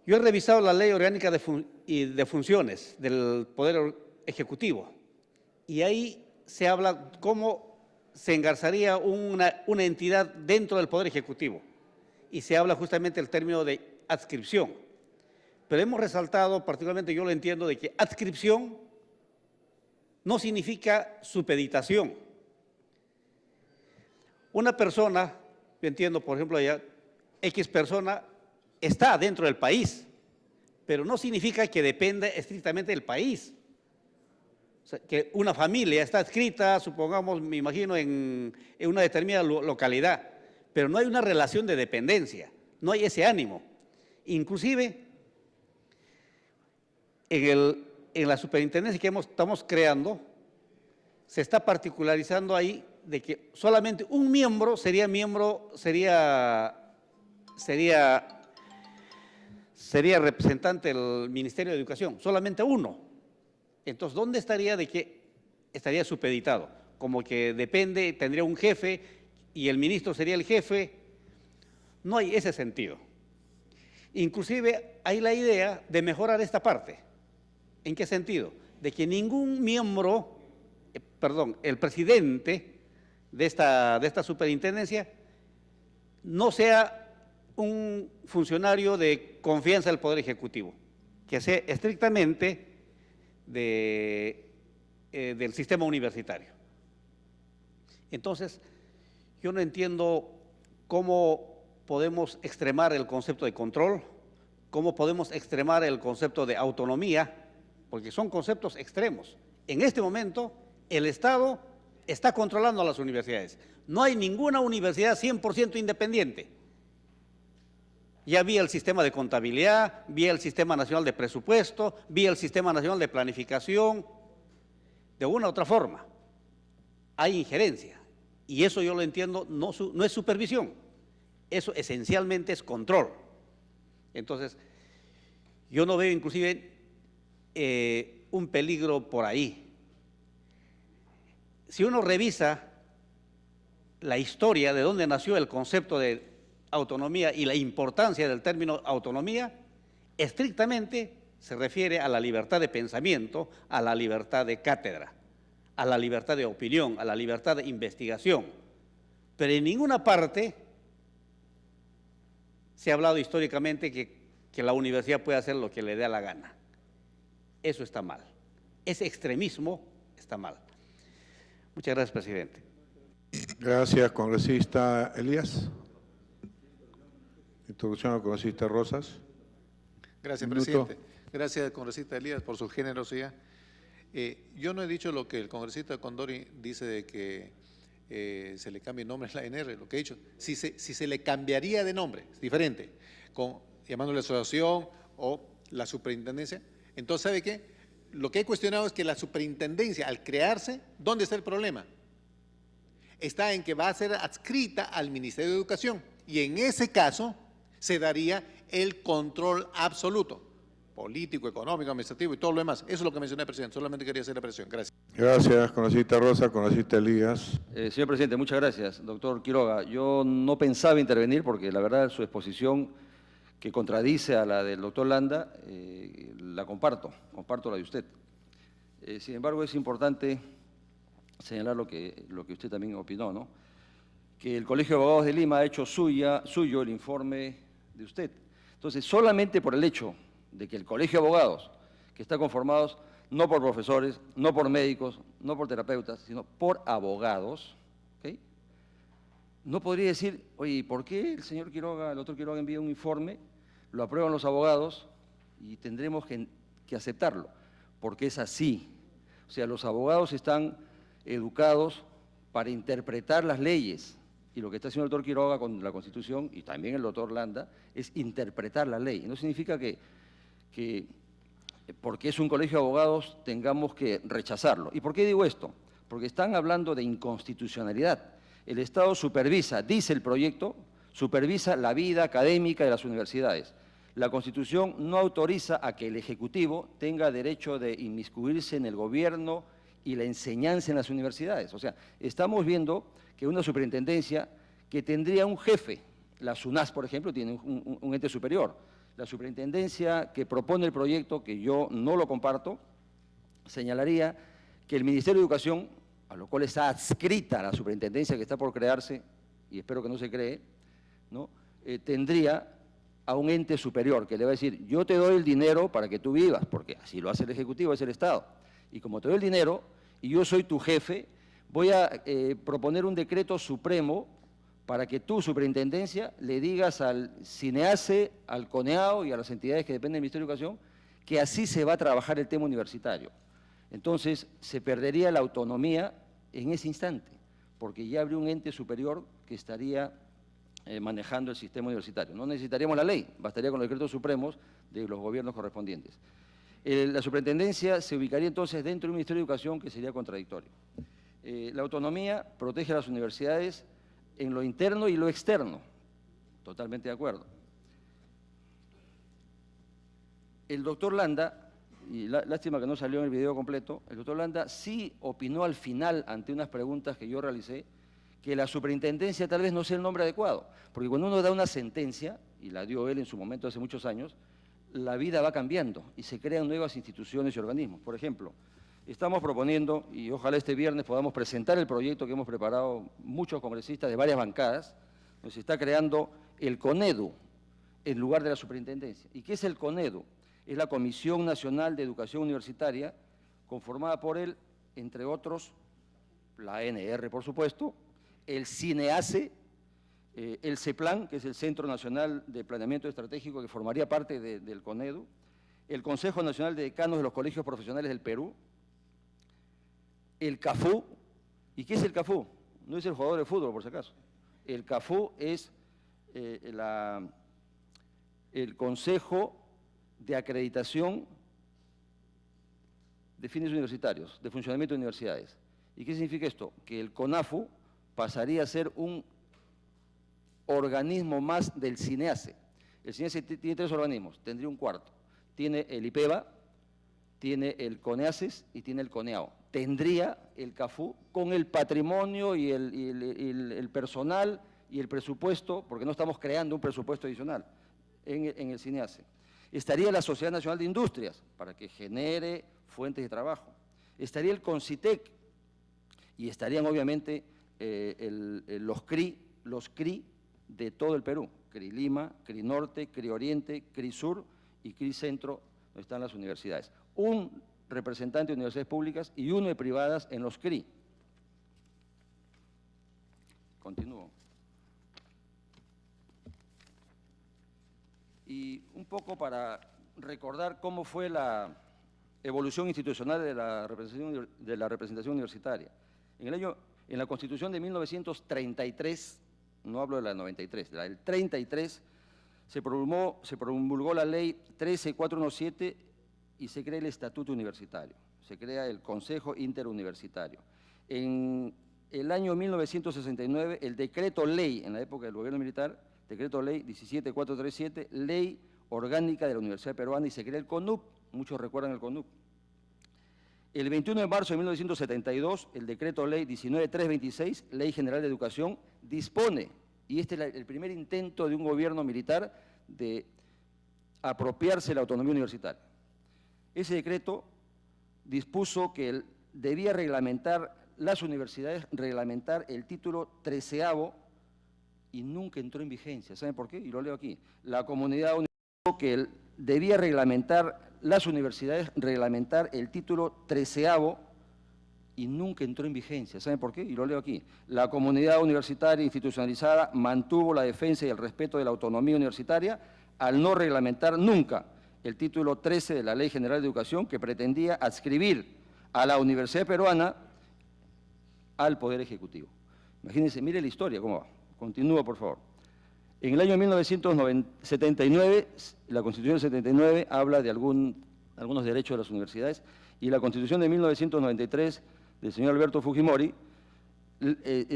Yo he revisado la Ley Orgánica de Funciones del Poder Ejecutivo y ahí se habla cómo se engarzaría una entidad dentro del Poder Ejecutivo y se habla justamente del término de adscripción. Pero hemos resaltado, particularmente yo lo entiendo, de que adscripción no significa supeditación. Una persona, yo entiendo, por ejemplo, allá, X persona está dentro del país, pero no significa que dependa estrictamente del país. O sea, que una familia está adscrita, supongamos, me imagino, en una determinada localidad, pero no hay una relación de dependencia, no hay ese ánimo. Inclusive, en la superintendencia que estamos creando, se está particularizando ahí de que solamente un miembro sería representante del Ministerio de Educación, solamente uno. Entonces, ¿dónde estaría de que estaría supeditado? Como que depende, tendría un jefe y el ministro sería el jefe. No hay ese sentido. Inclusive hay la idea de mejorar esta parte. ¿En qué sentido? De que ningún miembro, el presidente de esta superintendencia no sea un funcionario de confianza del Poder Ejecutivo, que sea estrictamente del sistema universitario. Entonces, yo no entiendo cómo podemos extremar el concepto de control, cómo podemos extremar el concepto de autonomía, porque son conceptos extremos. En este momento, el Estado está controlando a las universidades. No hay ninguna universidad 100% independiente. Ya vía el sistema de contabilidad, vía el Sistema Nacional de Presupuesto, vía el Sistema Nacional de Planificación, de una u otra forma. Hay injerencia, y eso yo lo entiendo, no es supervisión, eso esencialmente es control. Entonces, yo no veo inclusive un peligro por ahí. Si uno revisa la historia de dónde nació el concepto de autonomía y la importancia del término autonomía, estrictamente se refiere a la libertad de pensamiento, a la libertad de cátedra, a la libertad de opinión, a la libertad de investigación. Pero en ninguna parte se ha hablado históricamente que la universidad puede hacer lo que le dé la gana. Eso está mal. Ese extremismo está mal. Muchas gracias, presidente. Gracias, congresista Elías. Introducción al congresista Rosas. Gracias, presidente. Gracias, congresista Elías, por su generosidad. Yo no he dicho lo que el congresista Condori dice de que se le cambie el nombre a la ANR, lo que he dicho. Si se le cambiaría de nombre, es diferente, llamándole asociación o la superintendencia. Entonces, ¿sabe qué? Lo que he cuestionado es que la superintendencia, al crearse, ¿dónde está el problema? Está en que va a ser adscrita al Ministerio de Educación y en ese caso se daría el control absoluto, político, económico, administrativo y todo lo demás. Eso es lo que mencioné, presidente. Solamente quería hacer la presión. Gracias. Gracias, congresista Rosa, congresista Elías. Señor presidente, muchas gracias. Doctor Quiroga, yo no pensaba intervenir porque la verdad su exposición, que contradice a la del doctor Landa, la comparto la de usted. Sin embargo, es importante señalar lo que usted también opinó, ¿no? Que el Colegio de Abogados de Lima ha hecho suyo el informe de usted. Entonces, solamente por el hecho de que el Colegio de Abogados, que está conformado no por profesores, no por médicos, no por terapeutas, sino por abogados, ¿okay? No podría decir, oye, ¿por qué el doctor Quiroga envía un informe, lo aprueban los abogados y tendremos que aceptarlo? Porque es así. O sea, los abogados están educados para interpretar las leyes, y lo que está haciendo el doctor Quiroga con la Constitución, y también el doctor Landa, es interpretar la ley. No significa que porque es un colegio de abogados tengamos que rechazarlo. ¿Y por qué digo esto? Porque están hablando de inconstitucionalidad. El Estado supervisa, dice el proyecto, supervisa la vida académica de las universidades. La Constitución no autoriza a que el Ejecutivo tenga derecho de inmiscuirse en el gobierno y la enseñanza en las universidades. O sea, estamos viendo que una superintendencia que tendría un jefe, la SUNAS, por ejemplo, tiene un ente superior. La superintendencia que propone el proyecto, que yo no lo comparto, señalaría que el Ministerio de Educación a lo cual está adscrita la superintendencia que está por crearse, y espero que no se cree, ¿no? Tendría a un ente superior que le va a decir, yo te doy el dinero para que tú vivas, porque así lo hace el Ejecutivo, es el Estado. Y como te doy el dinero y yo soy tu jefe, voy a proponer un decreto supremo para que tu superintendencia le digas al CINEACE, al CONEAO y a las entidades que dependen del Ministerio de Educación que así se va a trabajar el tema universitario. Entonces, se perdería la autonomía en ese instante, porque ya habría un ente superior que estaría manejando el sistema universitario. No necesitaríamos la ley, bastaría con los decretos supremos de los gobiernos correspondientes. La superintendencia se ubicaría entonces dentro de un Ministerio de Educación que sería contradictorio. La autonomía protege a las universidades en lo interno y lo externo. Totalmente de acuerdo. El doctor Landa, y lástima que no salió en el video completo, el doctor Landa sí opinó al final, ante unas preguntas que yo realicé, que la superintendencia tal vez no sea el nombre adecuado, porque cuando uno da una sentencia, y la dio él en su momento hace muchos años, la vida va cambiando y se crean nuevas instituciones y organismos. Por ejemplo, estamos proponiendo, y ojalá este viernes podamos presentar el proyecto que hemos preparado muchos congresistas de varias bancadas, donde se está creando el CONEDU en lugar de la superintendencia. ¿Y qué es el CONEDU? Es la Comisión Nacional de Educación Universitaria, conformada por él, entre otros, la ANR, por supuesto, el CINEACE, el CEPLAN, que es el Centro Nacional de Planeamiento Estratégico, que formaría parte del CONEDU, el Consejo Nacional de Decanos de los Colegios Profesionales del Perú, el CAFU. ¿Y qué es el CAFU? No es el jugador de fútbol, por si acaso. El CAFU es el Consejo de Acreditación de Fines Universitarios, de Funcionamiento de Universidades. ¿Y qué significa esto? Que el CONAFU pasaría a ser un organismo más del CINEACE. El CINEACE tiene 3 organismos, tendría un cuarto. Tiene el IPEVA, tiene el CONEACES y tiene el CONEAO. Tendría el CAFU con el patrimonio y el personal y el presupuesto, porque no estamos creando un presupuesto adicional en el CINEACE. Estaría la Sociedad Nacional de Industrias, para que genere fuentes de trabajo. Estaría el CONCITEC y estarían obviamente los CRI de todo el Perú, CRI Lima, CRI Norte, CRI Oriente, CRI Sur y CRI Centro, donde están las universidades. Un representante de universidades públicas y uno de privadas en los CRI. Continúo. Y un poco para recordar cómo fue la evolución institucional de la representación universitaria. En la Constitución de 1933, no hablo de la 93, de la del 33, se promulgó la ley 13417 y se crea el Estatuto Universitario, se crea el Consejo Interuniversitario. En el año 1969, el decreto ley, en la época del gobierno militar, decreto ley 17437, ley orgánica de la Universidad Peruana, y se crea el CONUP, muchos recuerdan el CONUP. El 21 de marzo de 1972, el decreto ley 19326, Ley General de Educación, dispone, y este es el primer intento de un gobierno militar de apropiarse de la autonomía universitaria. Ese decreto dispuso que debía reglamentar las universidades, reglamentar el título 13º, y nunca entró en vigencia. ¿Saben por qué? Y lo leo aquí. La comunidad universitaria que debía reglamentar las universidades, reglamentar el título 13º, y nunca entró en vigencia. ¿Saben por qué? Y lo leo aquí. La comunidad universitaria institucionalizada mantuvo la defensa y el respeto de la autonomía universitaria al no reglamentar nunca el título 13 de la Ley General de Educación, que pretendía adscribir a la Universidad Peruana al Poder Ejecutivo. Imagínense, mire la historia cómo va. Continúa, por favor. En el año 1979, la Constitución del 79 habla de algunos derechos de las universidades, y la Constitución de 1993 del señor Alberto Fujimori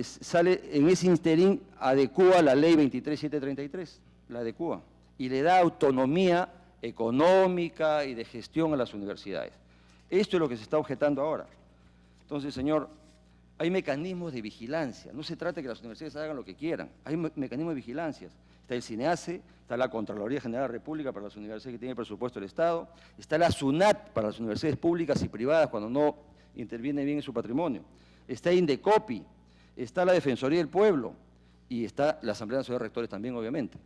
sale en ese interín, adecúa la ley 23733, la adecúa, y le da autonomía económica y de gestión a las universidades. Esto es lo que se está objetando ahora. Entonces, señor, hay mecanismos de vigilancia, no se trata de que las universidades hagan lo que quieran, hay mecanismos de vigilancia. Está el CINEACE, está la Contraloría General de la República para las universidades que tienen presupuesto del Estado, está la SUNAT para las universidades públicas y privadas cuando no interviene bien en su patrimonio, está Indecopi, está la Defensoría del Pueblo y está la Asamblea Nacional de Rectores también, obviamente.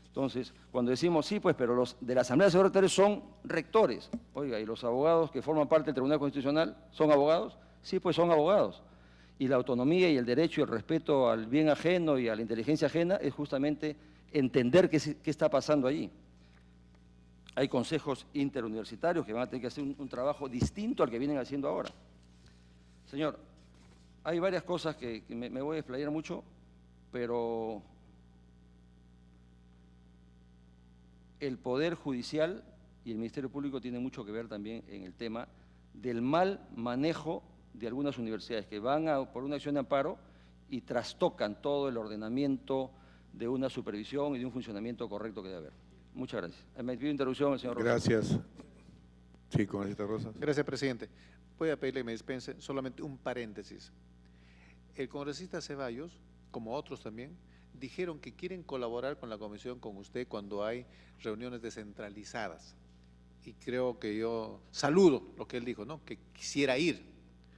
Entonces, cuando decimos, sí, pues, pero los de la Asamblea Nacional de Rectores son rectores. Oiga, ¿y los abogados que forman parte del Tribunal Constitucional son abogados? Sí, pues son abogados. Y la autonomía y el derecho y el respeto al bien ajeno y a la inteligencia ajena es justamente entender qué está pasando allí. Hay consejos interuniversitarios que van a tener que hacer un trabajo distinto al que vienen haciendo ahora. Señor, hay varias cosas que me voy a explayar mucho, pero el Poder Judicial y el Ministerio Público tienen mucho que ver también en el tema del mal manejo de algunas universidades que van por una acción de amparo y trastocan todo el ordenamiento de una supervisión y de un funcionamiento correcto que debe haber. Muchas gracias. Me pido interrupción, señor Rosas. Gracias. Sí, congresista Rosas. Gracias, presidente. Voy a pedirle que me dispense solamente un paréntesis. El congresista Ceballos, como otros también, dijeron que quieren colaborar con la comisión, con usted, cuando hay reuniones descentralizadas. Y creo que yo saludo lo que él dijo, ¿no? Que quisiera ir.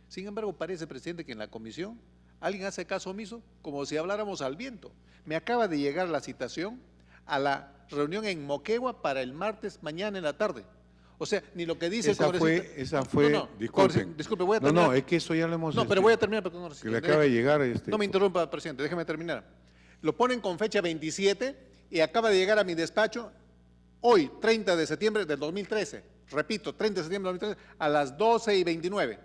Sin embargo, parece, presidente, que en la comisión alguien hace caso omiso, como si habláramos al viento. Me acaba de llegar la citación a la reunión en Moquegua para el martes mañana en la tarde. O sea, ni lo que dice el congresista… Esa fue, disculpen. Disculpe, voy a terminar. No, es que eso ya lo hemos… No, pero voy a terminar, perdón, que le acaba de llegar… No me interrumpa, presidente, déjeme terminar. Lo ponen con fecha 27 y acaba de llegar a mi despacho hoy, 30 de septiembre del 2013. Repito, 30 de septiembre del 2013, a las 12:29.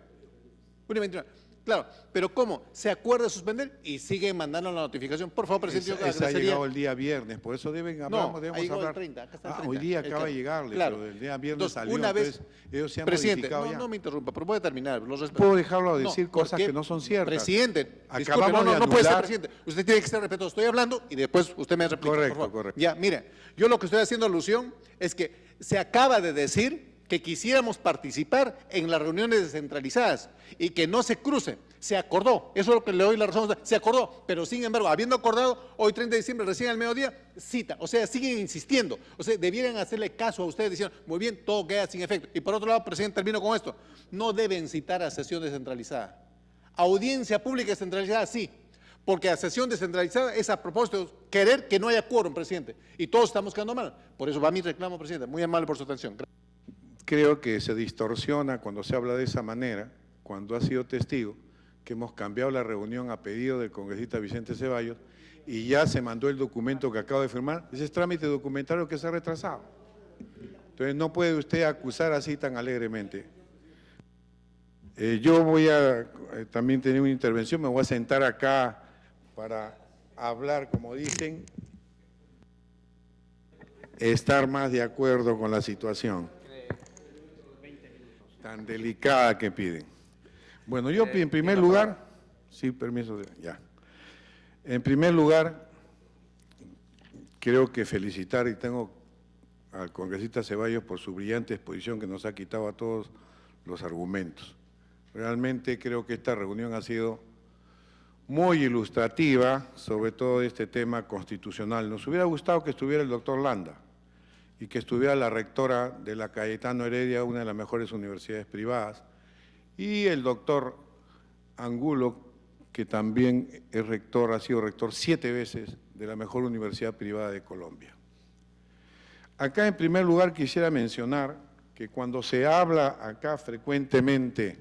1:29. Claro, pero ¿cómo? Se acuerda suspender y siguen mandando la notificación. Por favor, presidente. Esa ha llegado el día viernes, por eso debemos hablar. El 30, acá está el 30. Hoy día acaba de llegarle, claro. pero el día viernes Entonces, salió, una vez, entonces ellos se han presidente, modificado ya. no me interrumpa, pero voy a terminar. Puedo dejarlo decir cosas que no son ciertas. Presidente, acabamos de no puede ser, anular… presidente. Usted tiene que ser respetuoso. Estoy hablando y después usted me replica, Correcto, por favor. correcto. Ya, mire, yo lo que estoy haciendo alusión es que se acaba de decir que quisiéramos participar en las reuniones descentralizadas y que no se crucen. Se acordó, eso es lo que le doy la razón, se acordó, pero sin embargo, habiendo acordado, hoy 30 de diciembre, recién al mediodía, cita, o sea, siguen insistiendo, o sea, debieran hacerle caso a ustedes, diciendo, muy bien, todo queda sin efecto. Y por otro lado, presidente, termino con esto, no deben citar a sesión descentralizada. Audiencia pública descentralizada, sí, porque a sesión descentralizada es a propósito de querer que no haya quórum, presidente, y todos estamos quedando mal. Por eso va mi reclamo, presidente, muy amable por su atención. Creo que se distorsiona cuando se habla de esa manera, cuando ha sido testigo, que hemos cambiado la reunión a pedido del congresista Vicente Ceballos y ya se mandó el documento que acabo de firmar. Ese es trámite documentario que se ha retrasado. Entonces no puede usted acusar así tan alegremente. Yo voy a también tener una intervención, me voy a sentar acá para hablar, como dicen, estar más de acuerdo con la situación tan delicada que piden. Bueno, yo en primer lugar, sí, permiso, ya. En primer lugar, creo que felicitar y tengo al congresista Ceballos por su brillante exposición que nos ha quitado a todos los argumentos. Realmente creo que esta reunión ha sido muy ilustrativa, sobre todo de este tema constitucional. Nos hubiera gustado que estuviera el doctor Landa y que estuviera la rectora de la Cayetano Heredia, una de las mejores universidades privadas, y el doctor Angulo, que también es rector, ha sido rector 7 veces de la mejor universidad privada de Colombia. Acá, en primer lugar, quisiera mencionar que cuando se habla acá frecuentemente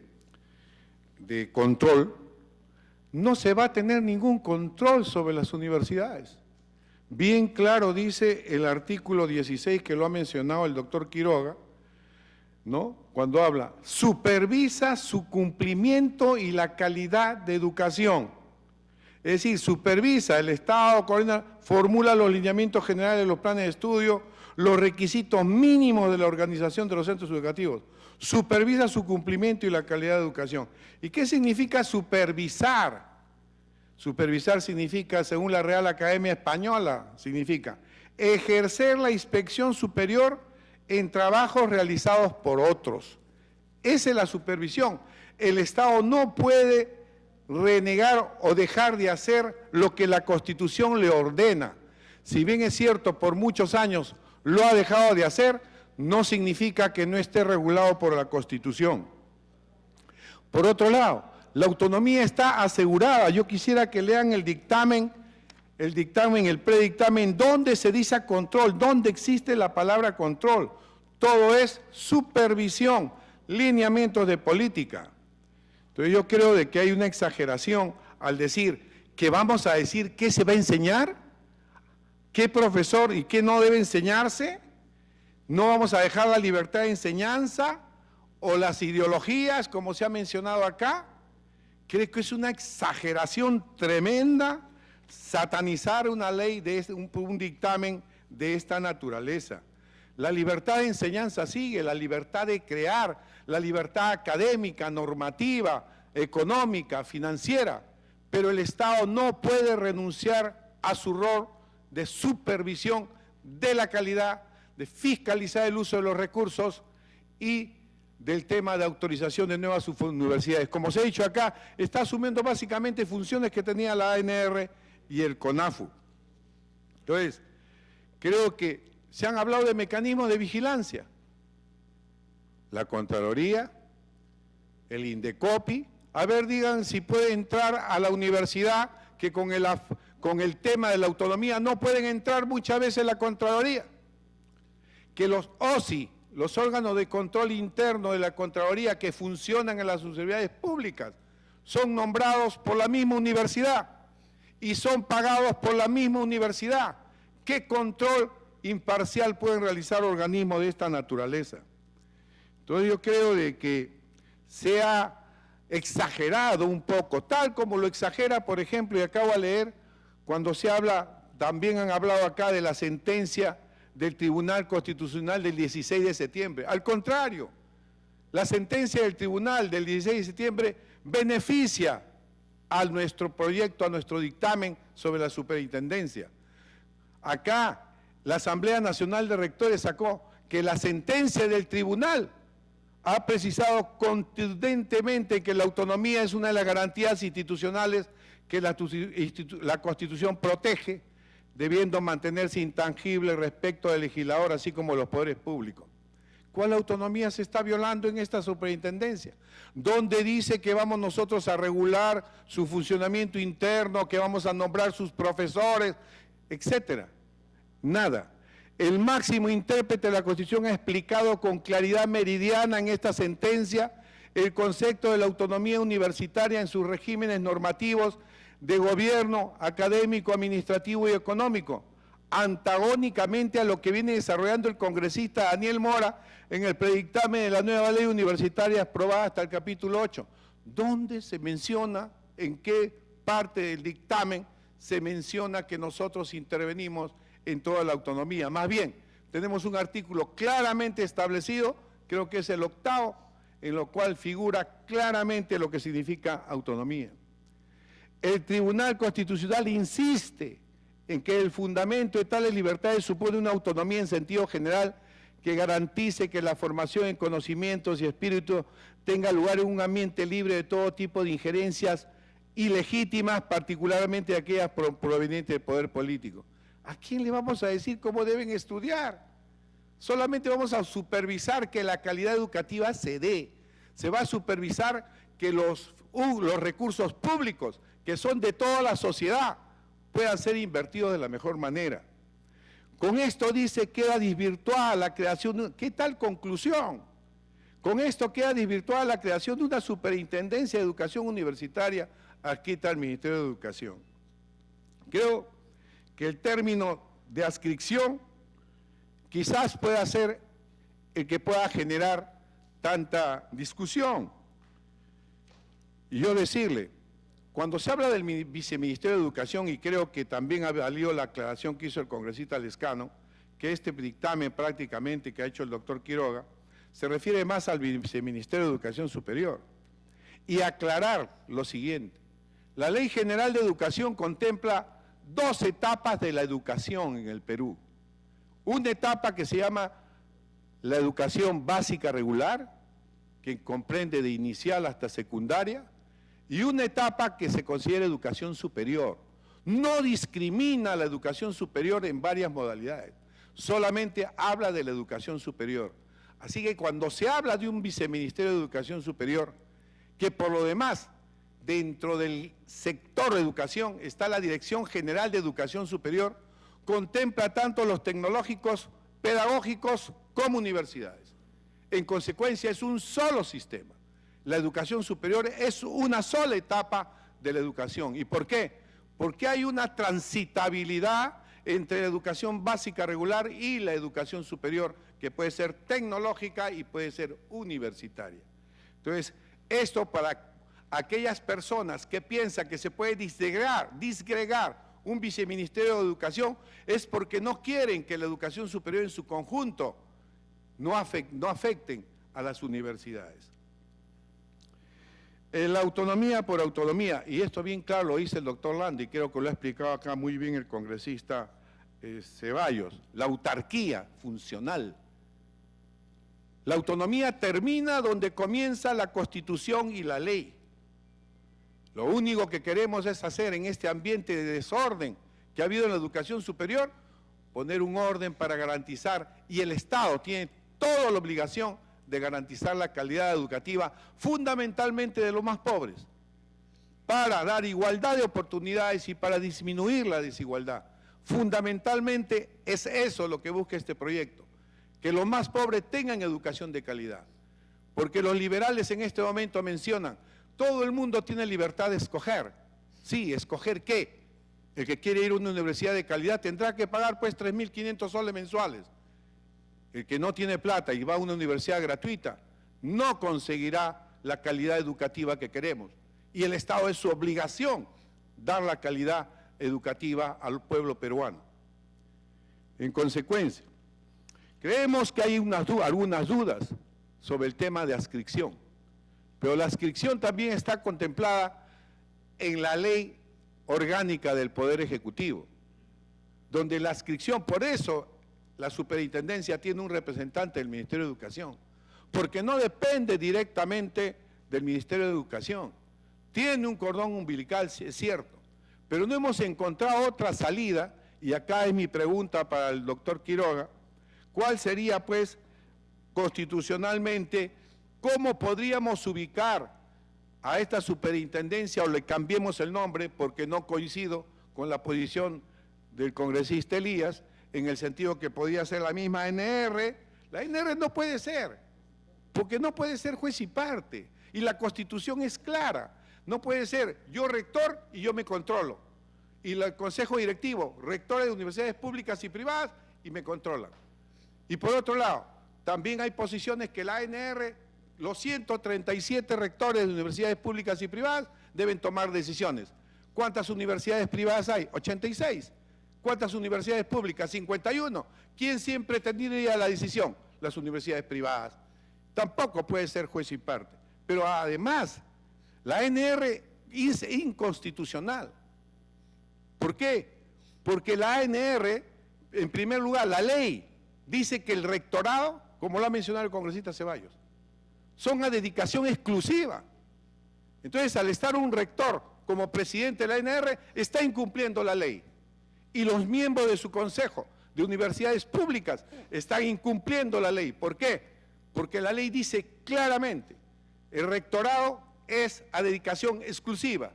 de control, no se va a tener ningún control sobre las universidades. Bien claro dice el artículo 16, que lo ha mencionado el doctor Quiroga, ¿no? Cuando habla, supervisa su cumplimiento y la calidad de educación. Es decir, supervisa, el Estado coordina, formula los lineamientos generales de los planes de estudio, los requisitos mínimos de la organización de los centros educativos. Supervisa su cumplimiento y la calidad de educación. ¿Y qué significa supervisar? Supervisar significa, según la Real Academia Española, significa ejercer la inspección superior en trabajos realizados por otros. Esa es la supervisión. El Estado no puede renegar o dejar de hacer lo que la Constitución le ordena. Si bien es cierto, por muchos años lo ha dejado de hacer, no significa que no esté regulado por la Constitución. Por otro lado, La autonomía está asegurada. Yo quisiera que lean el dictamen, el predictamen, donde se dice control, donde existe la palabra control. Todo es supervisión, lineamientos de política. Entonces yo creo de que hay una exageración al decir que vamos a decir qué se va a enseñar, qué profesor y qué no debe enseñarse, no vamos a dejar la libertad de enseñanza o las ideologías, como se ha mencionado acá. Creo que es una exageración tremenda satanizar una ley, un dictamen de esta naturaleza. La libertad de enseñanza sigue, la libertad de crear, la libertad académica, normativa, económica, financiera, pero el Estado no puede renunciar a su rol de supervisión de la calidad, de fiscalizar el uso de los recursos y del tema de autorización de nuevas universidades. Como se ha dicho acá, está asumiendo básicamente funciones que tenía la ANR y el CONAFU. Entonces, creo que se han hablado de mecanismos de vigilancia. La Contraloría, el Indecopi. A ver, digan si puede entrar a la universidad, que con el tema de la autonomía no pueden entrar muchas veces la Contraloría. Que los OSI, los órganos de control interno de la Contraloría que funcionan en las universidades públicas, son nombrados por la misma universidad y son pagados por la misma universidad. ¿Qué control imparcial pueden realizar organismos de esta naturaleza? Entonces yo creo de que se ha exagerado un poco, tal como lo exagera, por ejemplo, y acabo de leer, cuando se habla, también han hablado acá de la sentencia del Tribunal Constitucional del 16 de septiembre. Al contrario, la sentencia del Tribunal del 16 de septiembre beneficia a nuestro proyecto, a nuestro dictamen sobre la superintendencia. Acá, la Asamblea Nacional de Rectores sacó que la sentencia del tribunal ha precisado contundentemente que la autonomía es una de las garantías institucionales que la Constitución protege, debiendo mantenerse intangible respecto del legislador, así como los poderes públicos. ¿Cuál autonomía se está violando en esta superintendencia? ¿Dónde dice que vamos nosotros a regular su funcionamiento interno, que vamos a nombrar sus profesores, etcétera? Nada. El máximo intérprete de la Constitución ha explicado con claridad meridiana en esta sentencia el concepto de la autonomía universitaria en sus regímenes normativos de gobierno, académico, administrativo y económico, antagónicamente a lo que viene desarrollando el congresista Daniel Mora en el predictamen de la nueva ley universitaria aprobada hasta el capítulo 8, donde se menciona, en qué parte del dictamen se menciona que nosotros intervenimos en toda la autonomía. Más bien, tenemos un artículo claramente establecido, creo que es el 8º, en lo cual figura claramente lo que significa autonomía. El Tribunal Constitucional insiste en que el fundamento de tales libertades supone una autonomía en sentido general que garantice que la formación en conocimientos y espíritu tenga lugar en un ambiente libre de todo tipo de injerencias ilegítimas, particularmente aquellas provenientes del poder político. ¿A quién le vamos a decir cómo deben estudiar? Solamente vamos a supervisar que la calidad educativa se dé. Se va a supervisar que los recursos públicos, que son de toda la sociedad, puedan ser invertidos de la mejor manera. Con esto dice, queda desvirtuada la creación, ¿qué tal conclusión? Con esto queda desvirtuada la creación de una superintendencia de educación universitaria adscrita al Ministerio de Educación. Creo que el término de adscripción quizás pueda ser el que pueda generar tanta discusión. Y yo decirle, cuando se habla del Viceministerio de Educación, y creo que también ha valido la aclaración que hizo el congresista Lescano, que este dictamen prácticamente que ha hecho el doctor Quiroga, se refiere más al Viceministerio de Educación Superior. Y aclarar lo siguiente, la Ley General de Educación contempla 2 etapas de la educación en el Perú. Una etapa que se llama la educación básica regular, que comprende de inicial hasta secundaria, y una etapa que se considera educación superior. No discrimina la educación superior en varias modalidades, solamente habla de la educación superior. Así que cuando se habla de un Viceministerio de Educación Superior, que por lo demás dentro del sector de educación está la Dirección General de Educación Superior, contempla tanto los tecnológicos, pedagógicos como universidades. En consecuencia, es un solo sistema. La educación superior es una sola etapa de la educación. ¿Y por qué? Porque hay una transitabilidad entre la educación básica regular y la educación superior, que puede ser tecnológica y puede ser universitaria. Entonces, esto para aquellas personas que piensan que se puede disgregar un viceministerio de educación, es porque no quieren que la educación superior en su conjunto no afecten a las universidades. La autonomía por autonomía, y esto bien claro lo dice el doctor Landa, y creo que lo ha explicado acá muy bien el congresista Ceballos, la autarquía funcional. La autonomía termina donde comienza la Constitución y la ley. Lo único que queremos es hacer en este ambiente de desorden que ha habido en la educación superior, poner un orden para garantizar, y el Estado tiene toda la obligación de garantizar la calidad educativa, fundamentalmente de los más pobres, para dar igualdad de oportunidades y para disminuir la desigualdad. Fundamentalmente es eso lo que busca este proyecto, que los más pobres tengan educación de calidad, porque los liberales en este momento mencionan, todo el mundo tiene libertad de escoger. Sí, ¿escoger qué? El que quiere ir a una universidad de calidad tendrá que pagar pues 3.500 soles mensuales. El que no tiene plata y va a una universidad gratuita no conseguirá la calidad educativa que queremos. Y el Estado es su obligación dar la calidad educativa al pueblo peruano. En consecuencia, creemos que hay algunas dudas sobre el tema de adscripción, pero la adscripción también está contemplada en la ley orgánica del Poder Ejecutivo, donde la adscripción, por eso la superintendencia tiene un representante del Ministerio de Educación, porque no depende directamente del Ministerio de Educación. Tiene un cordón umbilical, es cierto, pero no hemos encontrado otra salida, y acá es mi pregunta para el doctor Quiroga, ¿cuál sería pues constitucionalmente, cómo podríamos ubicar a esta superintendencia o le cambiemos el nombre porque no coincido con la posición del congresista Elías, en el sentido que podría ser la misma ANR? La ANR no puede ser, porque no puede ser juez y parte, y la Constitución es clara, no puede ser yo rector y yo me controlo, y el consejo directivo, rectores de universidades públicas y privadas, y me controlan. Y por otro lado, también hay posiciones que la ANR, los 137 rectores de universidades públicas y privadas deben tomar decisiones. ¿Cuántas universidades privadas hay? 86. ¿Cuántas universidades públicas? 51. ¿Quién siempre tendría la decisión? Las universidades privadas. Tampoco puede ser juez y parte. Pero además, la ANR es inconstitucional. ¿Por qué? Porque la ANR, en primer lugar, la ley dice que el rectorado, como lo ha mencionado el congresista Ceballos, son a dedicación exclusiva. Entonces, al estar un rector como presidente de la ANR, está incumpliendo la ley. Y los miembros de su consejo de universidades públicas están incumpliendo la ley. ¿Por qué? Porque la ley dice claramente, el rectorado es a dedicación exclusiva.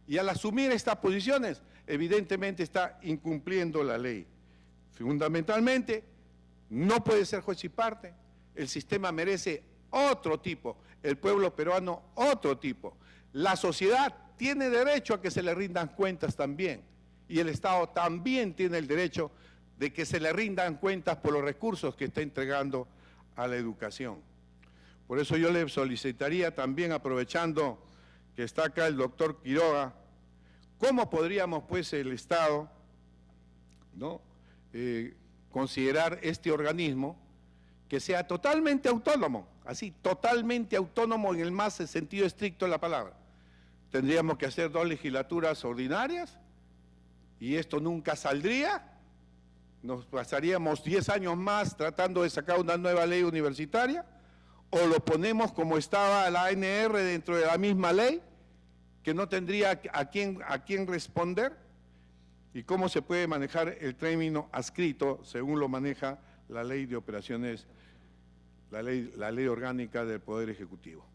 Y al asumir estas posiciones, evidentemente está incumpliendo la ley. Fundamentalmente, no puede ser juez y parte. El sistema merece otro tipo, el pueblo peruano otro tipo. La sociedad tiene derecho a que se le rindan cuentas también, y el Estado también tiene el derecho de que se le rindan cuentas por los recursos que está entregando a la educación. Por eso yo le solicitaría también, aprovechando que está acá el doctor Quiroga, ¿cómo podríamos pues el Estado, ¿no?, considerar este organismo que sea totalmente autónomo, así, totalmente autónomo en el más sentido estricto de la palabra? Tendríamos que hacer 2 legislaturas ordinarias y esto nunca saldría, nos pasaríamos 10 años más tratando de sacar una nueva ley universitaria, o lo ponemos como estaba la ANR dentro de la misma ley, que no tendría a quién responder. ¿Y cómo se puede manejar el término adscrito según lo maneja la ley de operaciones, la ley orgánica del Poder Ejecutivo?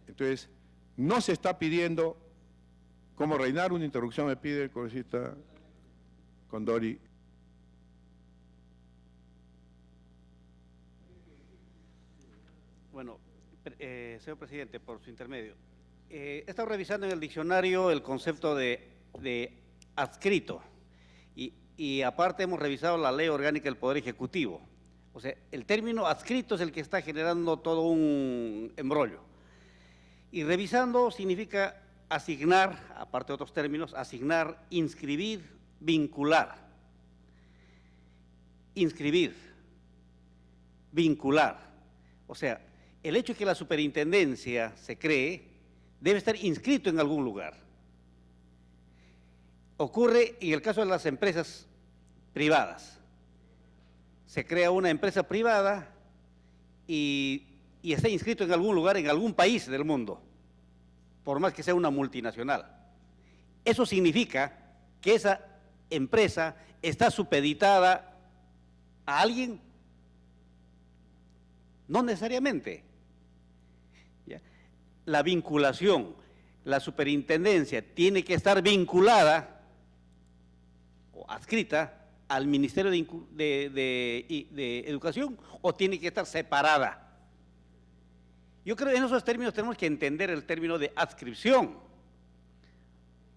Entonces, no se está pidiendo, como reinar una interrupción me pide el congresista Condori. Bueno, señor presidente, por su intermedio, he estado revisando en el diccionario el concepto de adscrito y aparte hemos revisado la ley orgánica del Poder Ejecutivo. O sea, el término adscrito es el que está generando todo un embrollo. Y revisando significa asignar, aparte de otros términos, asignar, inscribir, vincular. Inscribir, vincular. O sea, el hecho de que la superintendencia se cree debe estar inscrito en algún lugar. Ocurre en el caso de las empresas privadas. Se crea una empresa privada y está inscrito en algún lugar, en algún país del mundo, por más que sea una multinacional. Eso significa que esa empresa está supeditada a alguien. No necesariamente. ¿Ya? La vinculación, la superintendencia tiene que estar vinculada o adscrita al Ministerio de Educación o tiene que estar separada. Yo creo que en esos términos tenemos que entender el término de adscripción.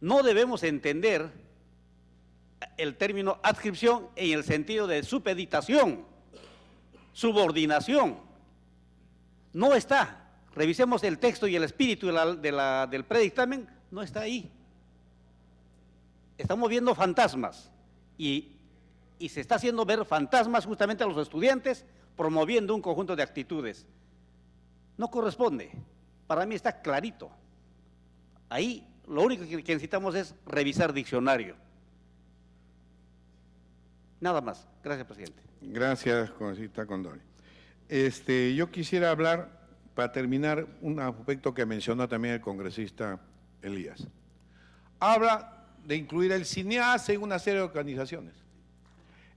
No debemos entender el término adscripción en el sentido de supeditación, subordinación. No está. Revisemos el texto y el espíritu del predictamen, no está ahí. Estamos viendo fantasmas y se está haciendo ver fantasmas justamente a los estudiantes promoviendo un conjunto de actitudes. No corresponde. Para mí está clarito. Ahí lo único que necesitamos es revisar diccionario. Nada más. Gracias, presidente. Gracias, congresista Condori. Yo quisiera hablar, para terminar, un aspecto que mencionó también el congresista Elías. Habla de incluir el CINEACE en una serie de organizaciones.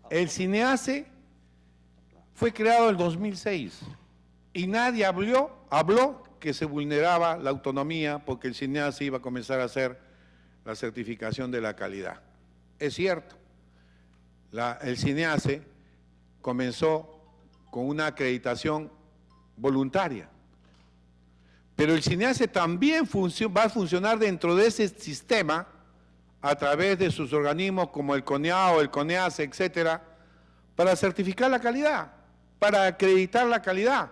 El CINEACE fue creado en el 2006 y nadie habló que se vulneraba la autonomía porque el CINEACE iba a comenzar a hacer la certificación de la calidad. Es cierto, el CINEACE comenzó con una acreditación voluntaria, pero el CINEACE también va a funcionar dentro de ese sistema a través de sus organismos como el CONEAO, el CONEACE, etcétera, para certificar la calidad, para acreditar la calidad,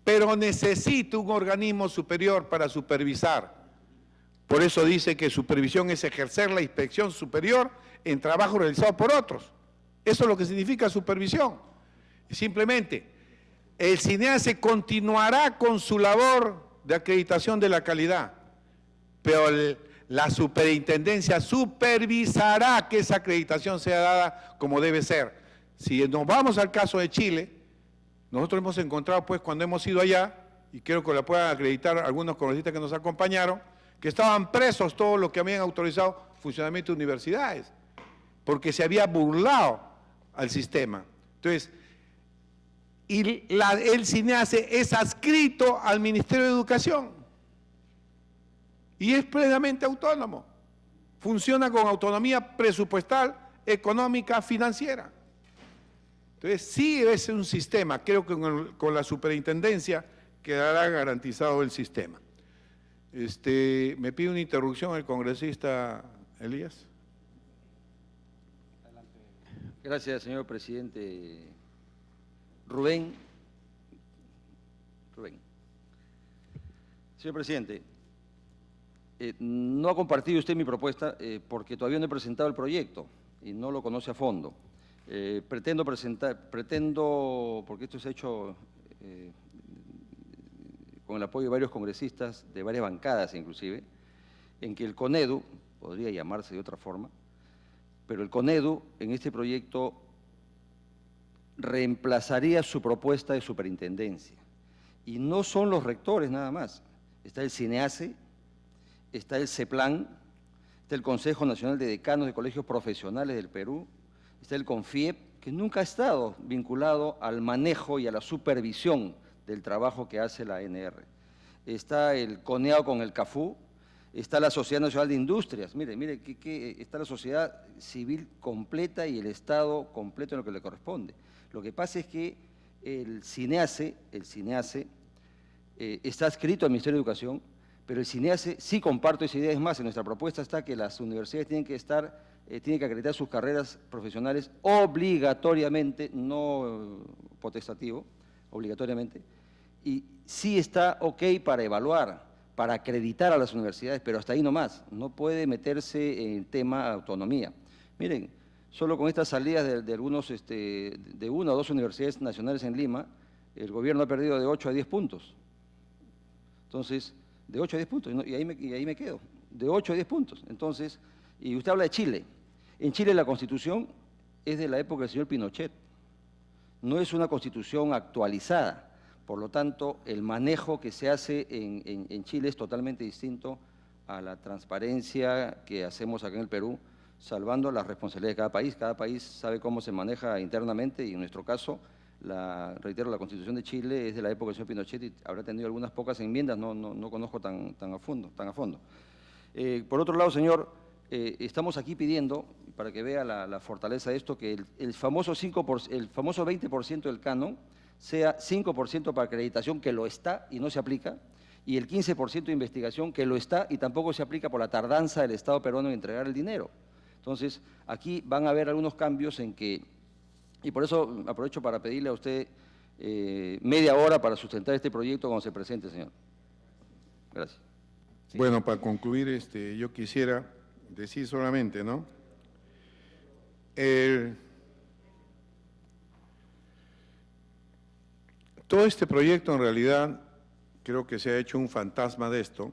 pero necesita un organismo superior para supervisar. Por eso dice que supervisión es ejercer la inspección superior en trabajo realizado por otros. Eso es lo que significa supervisión. Simplemente, el CINEACE continuará con su labor de acreditación de la calidad, pero la superintendencia supervisará que esa acreditación sea dada como debe ser. Si nos vamos al caso de Chile, nosotros hemos encontrado, pues, cuando hemos ido allá, y creo que la puedan acreditar algunos congresistas que nos acompañaron, que estaban presos todos los que habían autorizado funcionamiento de universidades, porque se había burlado al sistema. Entonces, el CINEACE es adscrito al Ministerio de Educación y es plenamente autónomo. Funciona con autonomía presupuestal, económica, financiera. Entonces, sí es un sistema, creo que con la superintendencia quedará garantizado el sistema. Me pide una interrupción el congresista Elías. Gracias, señor presidente. Rubén. Señor presidente, no ha compartido usted mi propuesta porque todavía no he presentado el proyecto y no lo conoce a fondo. Pretendo, porque esto se ha hecho con el apoyo de varios congresistas, de varias bancadas inclusive, en que el CONEDU, podría llamarse de otra forma, pero el CONEDU en este proyecto reemplazaría su propuesta de superintendencia. Y no son los rectores nada más. Está el CINEACE, está el CEPLAN, está el Consejo Nacional de Decanos de Colegios Profesionales del Perú, está el CONFIEP, que nunca ha estado vinculado al manejo y a la supervisión del trabajo que hace la ANR. está el CONEAO con el CAFU, está la Sociedad Nacional de Industrias, mire, está la sociedad civil completa y el Estado completo en lo que le corresponde. Lo que pasa es que el CINEACE está adscrito al Ministerio de Educación, pero el CINEACE, sí comparto esa idea, es más, en nuestra propuesta está que las universidades tienen que acreditar sus carreras profesionales obligatoriamente, no potestativo, obligatoriamente, y sí está ok para evaluar, para acreditar a las universidades, pero hasta ahí nomás, no puede meterse en el tema autonomía. Miren, solo con estas salidas de algunos, de una o dos universidades nacionales en Lima, el gobierno ha perdido de 8 a 10 puntos. Entonces, de 8 a 10 puntos, y ahí me quedo, de 8 a 10 puntos. Entonces, y usted habla de Chile. En Chile la Constitución es de la época del señor Pinochet, no es una Constitución actualizada. Por lo tanto, el manejo que se hace en Chile es totalmente distinto a la transparencia que hacemos acá en el Perú, salvando las responsabilidades de cada país. Cada país sabe cómo se maneja internamente y en nuestro caso, reitero, la Constitución de Chile es de la época del señor Pinochet y habrá tenido algunas pocas enmiendas, no conozco tan a fondo. Por otro lado, señor, estamos aquí pidiendo, para que vea la fortaleza de esto, que el famoso 20% del canon sea 5% para acreditación, que lo está y no se aplica, y el 15% de investigación, que lo está y tampoco se aplica por la tardanza del Estado peruano en entregar el dinero. Entonces, aquí van a haber algunos cambios en que, y por eso aprovecho para pedirle a usted media hora para sustentar este proyecto cuando se presente, señor. Gracias. Sí. Bueno, para concluir, yo quisiera decir solamente, ¿no? Todo este proyecto en realidad creo que se ha hecho un fantasma de esto,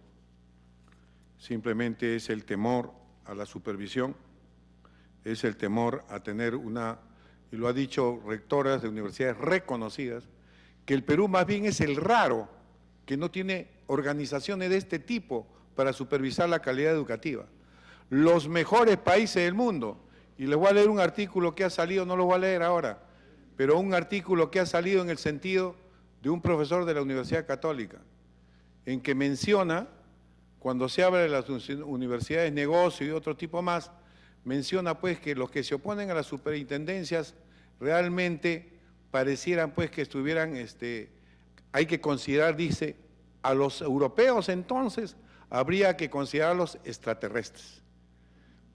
simplemente es el temor a la supervisión, es el temor a tener y lo ha dicho rectoras de universidades reconocidas, que el Perú más bien es el raro que no tiene organizaciones de este tipo para supervisar la calidad educativa. Los mejores países del mundo, y les voy a leer un artículo que ha salido, no lo voy a leer ahora, pero un artículo que ha salido en el sentido de un profesor de la Universidad Católica, en que menciona, cuando se habla de las universidades de negocio y otro tipo más, menciona pues que los que se oponen a las superintendencias realmente parecieran pues que estuvieran, hay que considerar, dice, a los europeos entonces habría que considerarlos extraterrestres,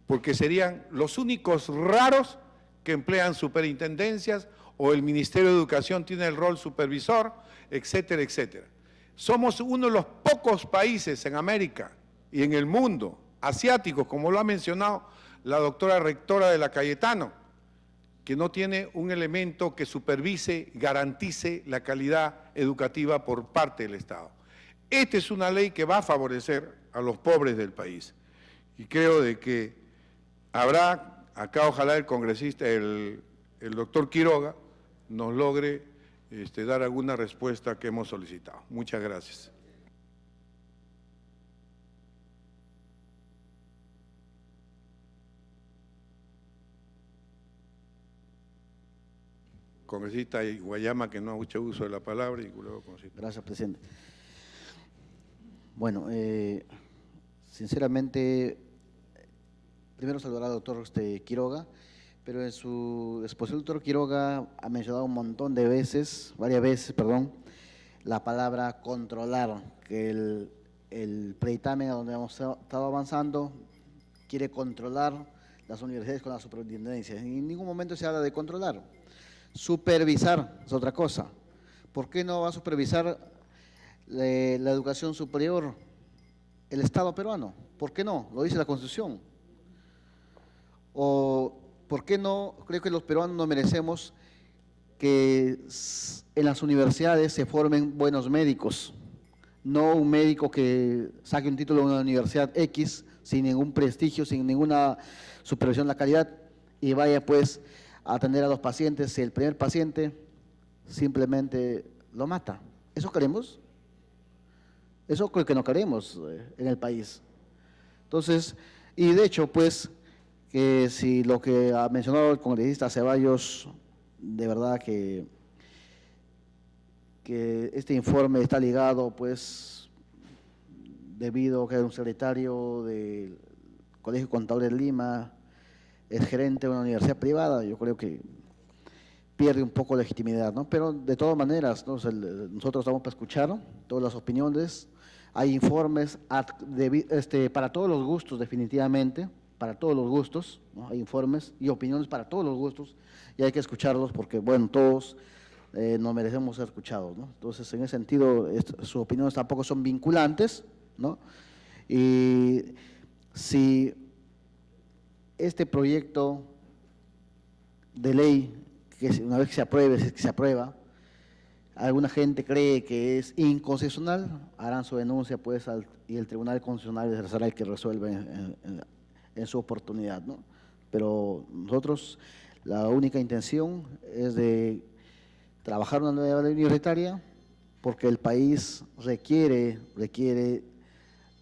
porque serían los únicos raros que emplean superintendencias o el Ministerio de Educación tiene el rol supervisor, etcétera, etcétera. Somos uno de los pocos países en América y en el mundo, asiáticos, como lo ha mencionado la doctora rectora de la Cayetano, que no tiene un elemento que supervise, garantice la calidad educativa por parte del Estado. Esta es una ley que va a favorecer a los pobres del país y creo de que habrá, acá ojalá el congresista, el doctor Quiroga, nos logre dar alguna respuesta que hemos solicitado. Muchas gracias. Congresista Guayama, que no ha hecho uso de la palabra. Y luego, gracias, presidente. Bueno, sinceramente, primero saludar al doctor Quiroga, pero en su exposición el doctor Quiroga ha mencionado un montón de veces, varias veces, perdón, la palabra controlar, que el predictamen donde hemos estado avanzando quiere controlar las universidades con la superintendencia. En ningún momento se habla de controlar. Supervisar es otra cosa. ¿Por qué no va a supervisar la educación superior el Estado peruano? ¿Por qué no? Lo dice la Constitución. ¿O por qué no? Creo que los peruanos no merecemos que en las universidades se formen buenos médicos, no un médico que saque un título de una universidad X sin ningún prestigio, sin ninguna supervisión de la calidad y vaya pues a atender a los pacientes si el primer paciente simplemente lo mata. ¿Eso queremos? Eso creo que no queremos en el país. Entonces, y de hecho pues, que si lo que ha mencionado el congresista Ceballos, de verdad que este informe está ligado pues debido a que un secretario del Colegio Contable de Lima es gerente de una universidad privada, yo creo que pierde un poco legitimidad, ¿no? Pero de todas maneras, ¿no? O sea, nosotros estamos para escuchar, ¿no?, todas las opiniones. Hay informes para todos los gustos, definitivamente, para todos los gustos, ¿no? Hay informes y opiniones para todos los gustos y hay que escucharlos porque, bueno, todos nos merecemos ser escuchados, ¿no? Entonces, en ese sentido, sus opiniones tampoco son vinculantes, ¿no? Y si este proyecto de ley, que una vez que se apruebe, si es que se aprueba, alguna gente cree que es inconstitucional, harán su denuncia pues y el Tribunal Constitucional será el que resuelve en su oportunidad, ¿no? Pero nosotros, la única intención es de trabajar una nueva ley universitaria porque el país requiere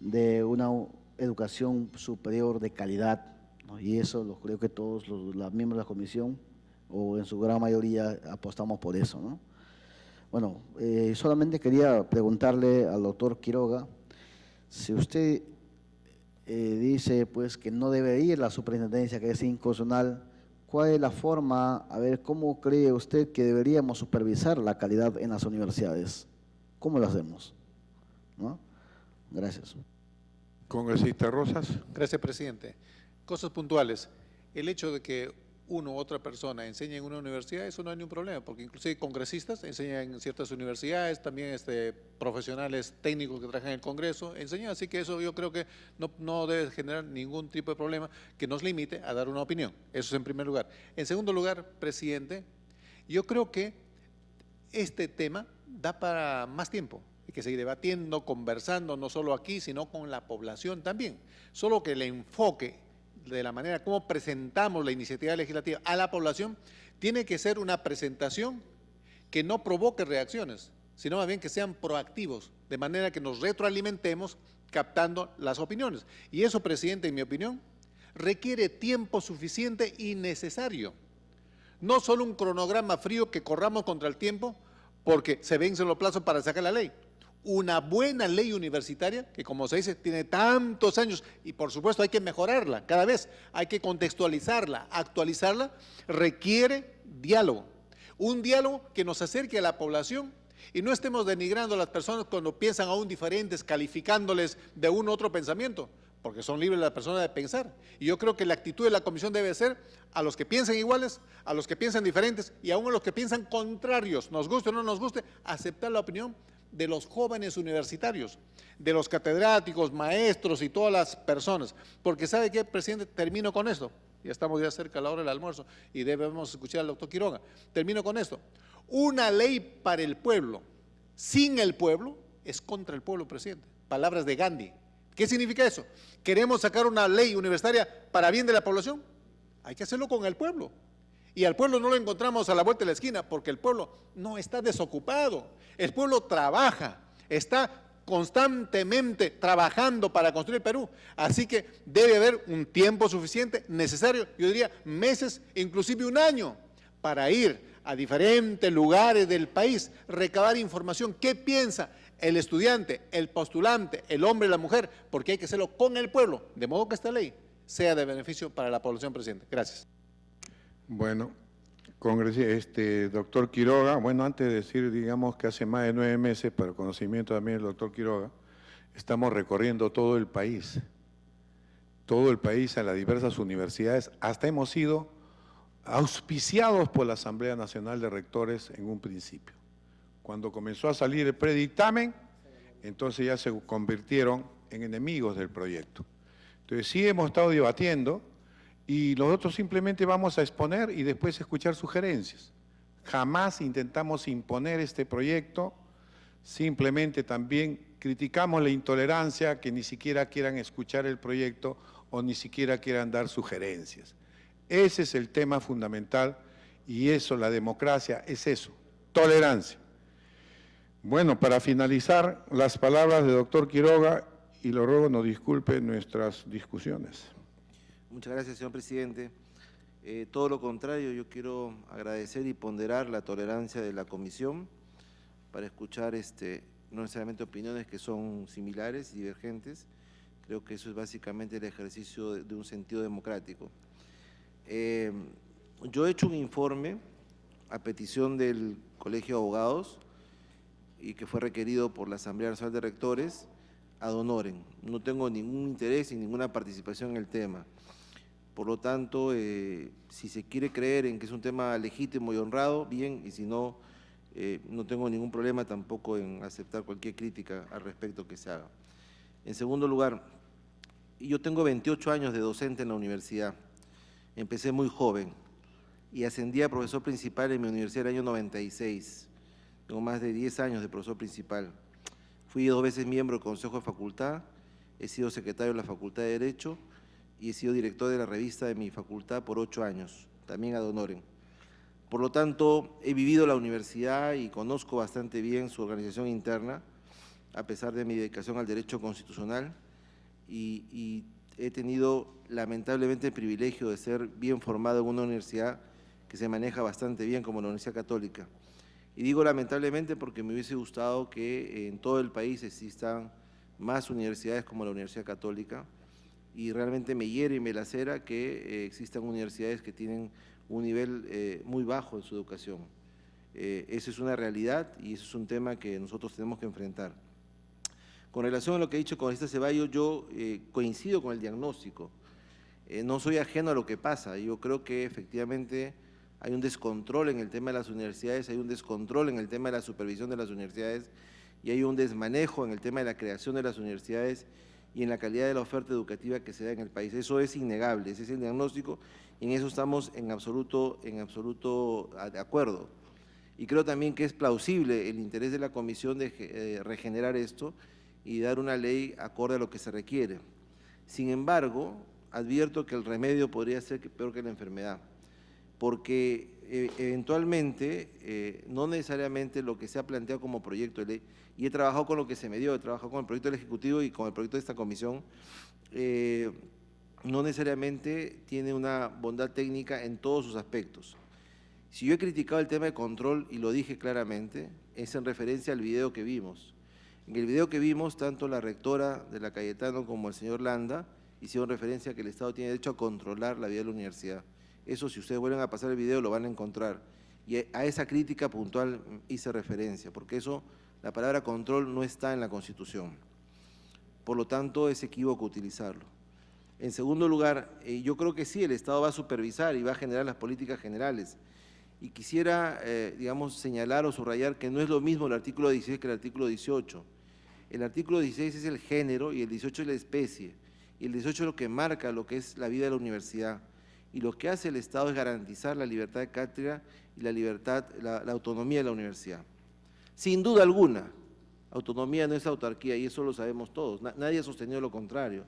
de una educación superior de calidad, ¿no? Y eso lo creo que todos los miembros de la comisión o en su gran mayoría apostamos por eso, ¿no? Bueno, solamente quería preguntarle al doctor Quiroga, si usted dice pues que no debe ir la superintendencia, que es inconstitucional, ¿cuál es la forma, a ver, cómo cree usted que deberíamos supervisar la calidad en las universidades? ¿Cómo lo hacemos? ¿No? Gracias. Congresista Rosas. Gracias, presidente. Cosas puntuales. El hecho de que uno u otra persona enseña en una universidad, eso no hay ningún problema, porque inclusive congresistas enseñan en ciertas universidades, también profesionales técnicos que trabajan en el Congreso enseñan, así que eso yo creo que no debe generar ningún tipo de problema que nos limite a dar una opinión. Eso es en primer lugar. En segundo lugar, presidente, yo creo que este tema da para más tiempo. Hay que seguir debatiendo, conversando, no solo aquí, sino con la población también. Solo que el enfoque de la manera como presentamos la iniciativa legislativa a la población tiene que ser una presentación que no provoque reacciones, sino más bien que sean proactivos, de manera que nos retroalimentemos captando las opiniones. Y eso, presidente, en mi opinión, requiere tiempo suficiente y necesario. No solo un cronograma frío que corramos contra el tiempo porque se vencen los plazos para sacar la ley. Una buena ley universitaria, que como se dice, tiene tantos años y por supuesto hay que mejorarla cada vez, hay que contextualizarla, actualizarla, requiere diálogo. Un diálogo que nos acerque a la población y no estemos denigrando a las personas cuando piensan aún diferentes, calificándoles de un u otro pensamiento, porque son libres las personas de pensar. Y yo creo que la actitud de la comisión debe ser a los que piensan iguales, a los que piensan diferentes y aún a los que piensan contrarios, nos guste o no nos guste, aceptar la opinión de los jóvenes universitarios, de los catedráticos, maestros y todas las personas. Porque ¿sabe qué, presidente? Termino con esto. Ya estamos ya cerca a la hora del almuerzo y debemos escuchar al doctor Quiroga. Termino con esto. Una ley para el pueblo, sin el pueblo, es contra el pueblo, presidente. Palabras de Gandhi. ¿Qué significa eso? ¿Queremos sacar una ley universitaria para bien de la población? Hay que hacerlo con el pueblo. Y al pueblo no lo encontramos a la vuelta de la esquina porque el pueblo no está desocupado. El pueblo trabaja, está constantemente trabajando para construir el Perú. Así que debe haber un tiempo suficiente, necesario, yo diría meses, inclusive un año, para ir a diferentes lugares del país, recabar información. ¿Qué piensa el estudiante, el postulante, el hombre y la mujer? Porque hay que hacerlo con el pueblo, de modo que esta ley sea de beneficio para la población, presidente. Gracias. Bueno, doctor Quiroga, bueno, antes de decir, digamos que hace más de 9 meses, para el conocimiento también del doctor Quiroga, estamos recorriendo todo el país a las diversas universidades, hasta hemos sido auspiciados por la Asamblea Nacional de Rectores en un principio. Cuando comenzó a salir el predictamen, entonces ya se convirtieron en enemigos del proyecto. Entonces sí hemos estado debatiendo, y nosotros simplemente vamos a exponer y después escuchar sugerencias. Jamás intentamos imponer este proyecto, simplemente también criticamos la intolerancia, que ni siquiera quieran escuchar el proyecto o ni siquiera quieran dar sugerencias. Ese es el tema fundamental y eso, la democracia, es eso, tolerancia. Bueno, para finalizar, las palabras del doctor Quiroga, y lo ruego nos disculpe nuestras discusiones. Muchas gracias, señor presidente. Todo lo contrario, yo quiero agradecer y ponderar la tolerancia de la comisión para escuchar no necesariamente opiniones que son similares y divergentes. Creo que eso es básicamente el ejercicio de un sentido democrático. Yo he hecho un informe a petición del Colegio de Abogados y que fue requerido por la Asamblea Nacional de Rectores ad honorem. No tengo ningún interés y ninguna participación en el tema. Por lo tanto, si se quiere creer en que es un tema legítimo y honrado, bien, y si no, no tengo ningún problema tampoco en aceptar cualquier crítica al respecto que se haga. En segundo lugar, yo tengo 28 años de docente en la universidad. Empecé muy joven y ascendí a profesor principal en mi universidad en el año 96. Tengo más de 10 años de profesor principal. Fui 2 veces miembro del Consejo de Facultad, he sido secretario de la Facultad de Derecho y he sido director de la revista de mi facultad por 8 años, también ad honorem. Por lo tanto, he vivido la universidad y conozco bastante bien su organización interna, a pesar de mi dedicación al derecho constitucional, y he tenido lamentablemente el privilegio de ser bien formado en una universidad que se maneja bastante bien como la Universidad Católica. Y digo lamentablemente porque me hubiese gustado que en todo el país existan más universidades como la Universidad Católica, y realmente me hiere y me lacera que existan universidades que tienen un nivel muy bajo en su educación. Esa es una realidad y eso es un tema que nosotros tenemos que enfrentar. Con relación a lo que ha dicho el congresista Ceballos, yo coincido con el diagnóstico. No soy ajeno a lo que pasa. Yo creo que efectivamente hay un descontrol en el tema de las universidades, hay un descontrol en el tema de la supervisión de las universidades y hay un desmanejo en el tema de la creación de las universidades y en la calidad de la oferta educativa que se da en el país. Eso es innegable, ese es el diagnóstico y en eso estamos en absoluto de acuerdo. Y creo también que es plausible el interés de la Comisión de regenerar esto y dar una ley acorde a lo que se requiere. Sin embargo, advierto que el remedio podría ser peor que la enfermedad, porque eventualmente, no necesariamente lo que se ha planteado como proyecto de ley, y he trabajado con lo que se me dio, he trabajado con el proyecto del Ejecutivo y con el proyecto de esta comisión, no necesariamente tiene una bondad técnica en todos sus aspectos. Si yo he criticado el tema de control, y lo dije claramente, es en referencia al video que vimos. En el video que vimos, tanto la rectora de la Cayetano como el señor Landa hicieron referencia a que el Estado tiene derecho a controlar la vida de la universidad. Eso, si ustedes vuelven a pasar el video, lo van a encontrar. Y a esa crítica puntual hice referencia, porque eso, la palabra control no está en la Constitución. Por lo tanto, es equívoco utilizarlo. En segundo lugar, yo creo que sí, el Estado va a supervisar y va a generar las políticas generales. Y quisiera, digamos, señalar o subrayar que no es lo mismo el artículo 16 que el artículo 18. El artículo 16 es el género y el 18 es la especie. Y el 18 es lo que marca lo que es la vida de la universidad. Y lo que hace el Estado es garantizar la libertad de cátedra y la libertad, la autonomía de la universidad. Sin duda alguna, autonomía no es autarquía y eso lo sabemos todos. Nadie ha sostenido lo contrario.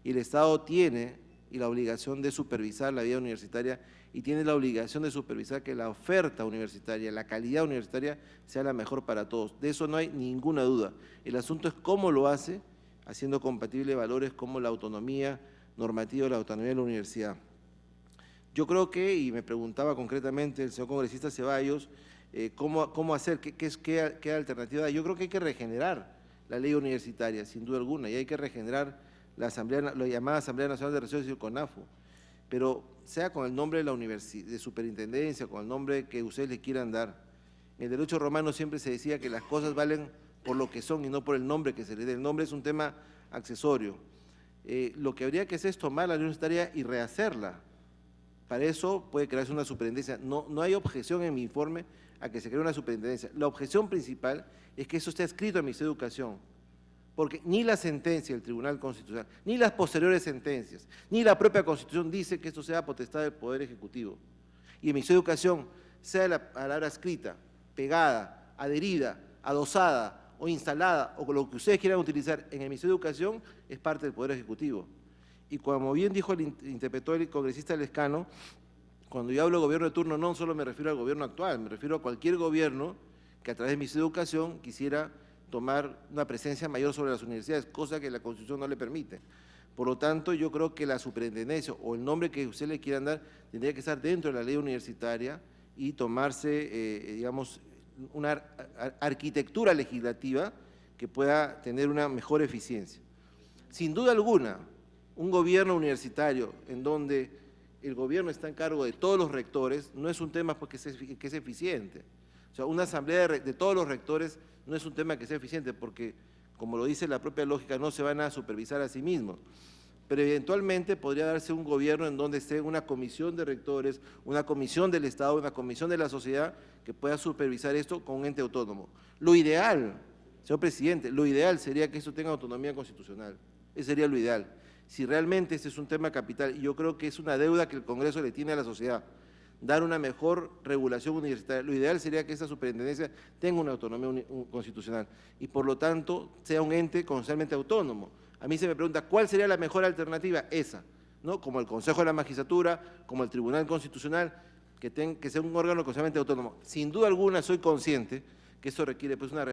Y el Estado tiene la obligación de supervisar la vida universitaria y tiene la obligación de supervisar que la oferta universitaria, la calidad universitaria sea la mejor para todos. De eso no hay ninguna duda. El asunto es cómo lo hace, haciendo compatibles valores como la autonomía normativa y la autonomía de la universidad. Yo creo que, y me preguntaba concretamente el señor congresista Ceballos, ¿cómo hacer? ¿Qué alternativa hay? Yo creo que hay que regenerar la ley universitaria, sin duda alguna, y hay que regenerar la llamada Asamblea Nacional de Rectores y el CONAFO, pero sea con el nombre de la universidad, de superintendencia, con el nombre que ustedes le quieran dar. En el derecho romano siempre se decía que las cosas valen por lo que son y no por el nombre que se le dé. El nombre es un tema accesorio. Lo que habría que hacer es tomar la ley universitaria y rehacerla. Para eso puede crearse una superintendencia. No hay objeción en mi informe a que se cree una superintendencia. La objeción principal es que eso esté escrito en mi Educación, porque ni la sentencia del Tribunal Constitucional, ni las posteriores sentencias, ni la propia Constitución dice que esto sea potestad del Poder Ejecutivo. Y en mi Educación, sea la palabra escrita, pegada, adherida, adosada o instalada, o lo que ustedes quieran utilizar en el Ministerio de Educación, es parte del Poder Ejecutivo. Y como bien dijo interpretó el congresista Lescano, cuando yo hablo de gobierno de turno no solo me refiero al gobierno actual, me refiero a cualquier gobierno que a través de mi Educación quisiera tomar una presencia mayor sobre las universidades, cosa que la Constitución no le permite. Por lo tanto, yo creo que la superintendencia o el nombre que ustedes le quieran dar tendría que estar dentro de la ley universitaria y tomarse, digamos, una arquitectura legislativa que pueda tener una mejor eficiencia. Sin duda alguna, un gobierno universitario en donde el gobierno está en cargo de todos los rectores no es un tema que es eficiente. O sea, una asamblea de todos los rectores no es un tema que sea eficiente porque, como lo dice la propia lógica, no se van a supervisar a sí mismos. Pero eventualmente podría darse un gobierno en donde esté una comisión de rectores, una comisión del Estado, una comisión de la sociedad que pueda supervisar esto con un ente autónomo. Lo ideal, señor presidente, lo ideal sería que esto tenga autonomía constitucional. Ese sería lo ideal. Si realmente este es un tema capital, y yo creo que es una deuda que el Congreso le tiene a la sociedad, dar una mejor regulación universitaria. Lo ideal sería que esta superintendencia tenga una autonomía constitucional y por lo tanto sea un ente constitucionalmente autónomo. A mí se me pregunta, ¿cuál sería la mejor alternativa? Esa, ¿no? Como el Consejo de la Magistratura, como el Tribunal Constitucional, que sea un órgano constitucionalmente autónomo. Sin duda alguna soy consciente que eso requiere pues una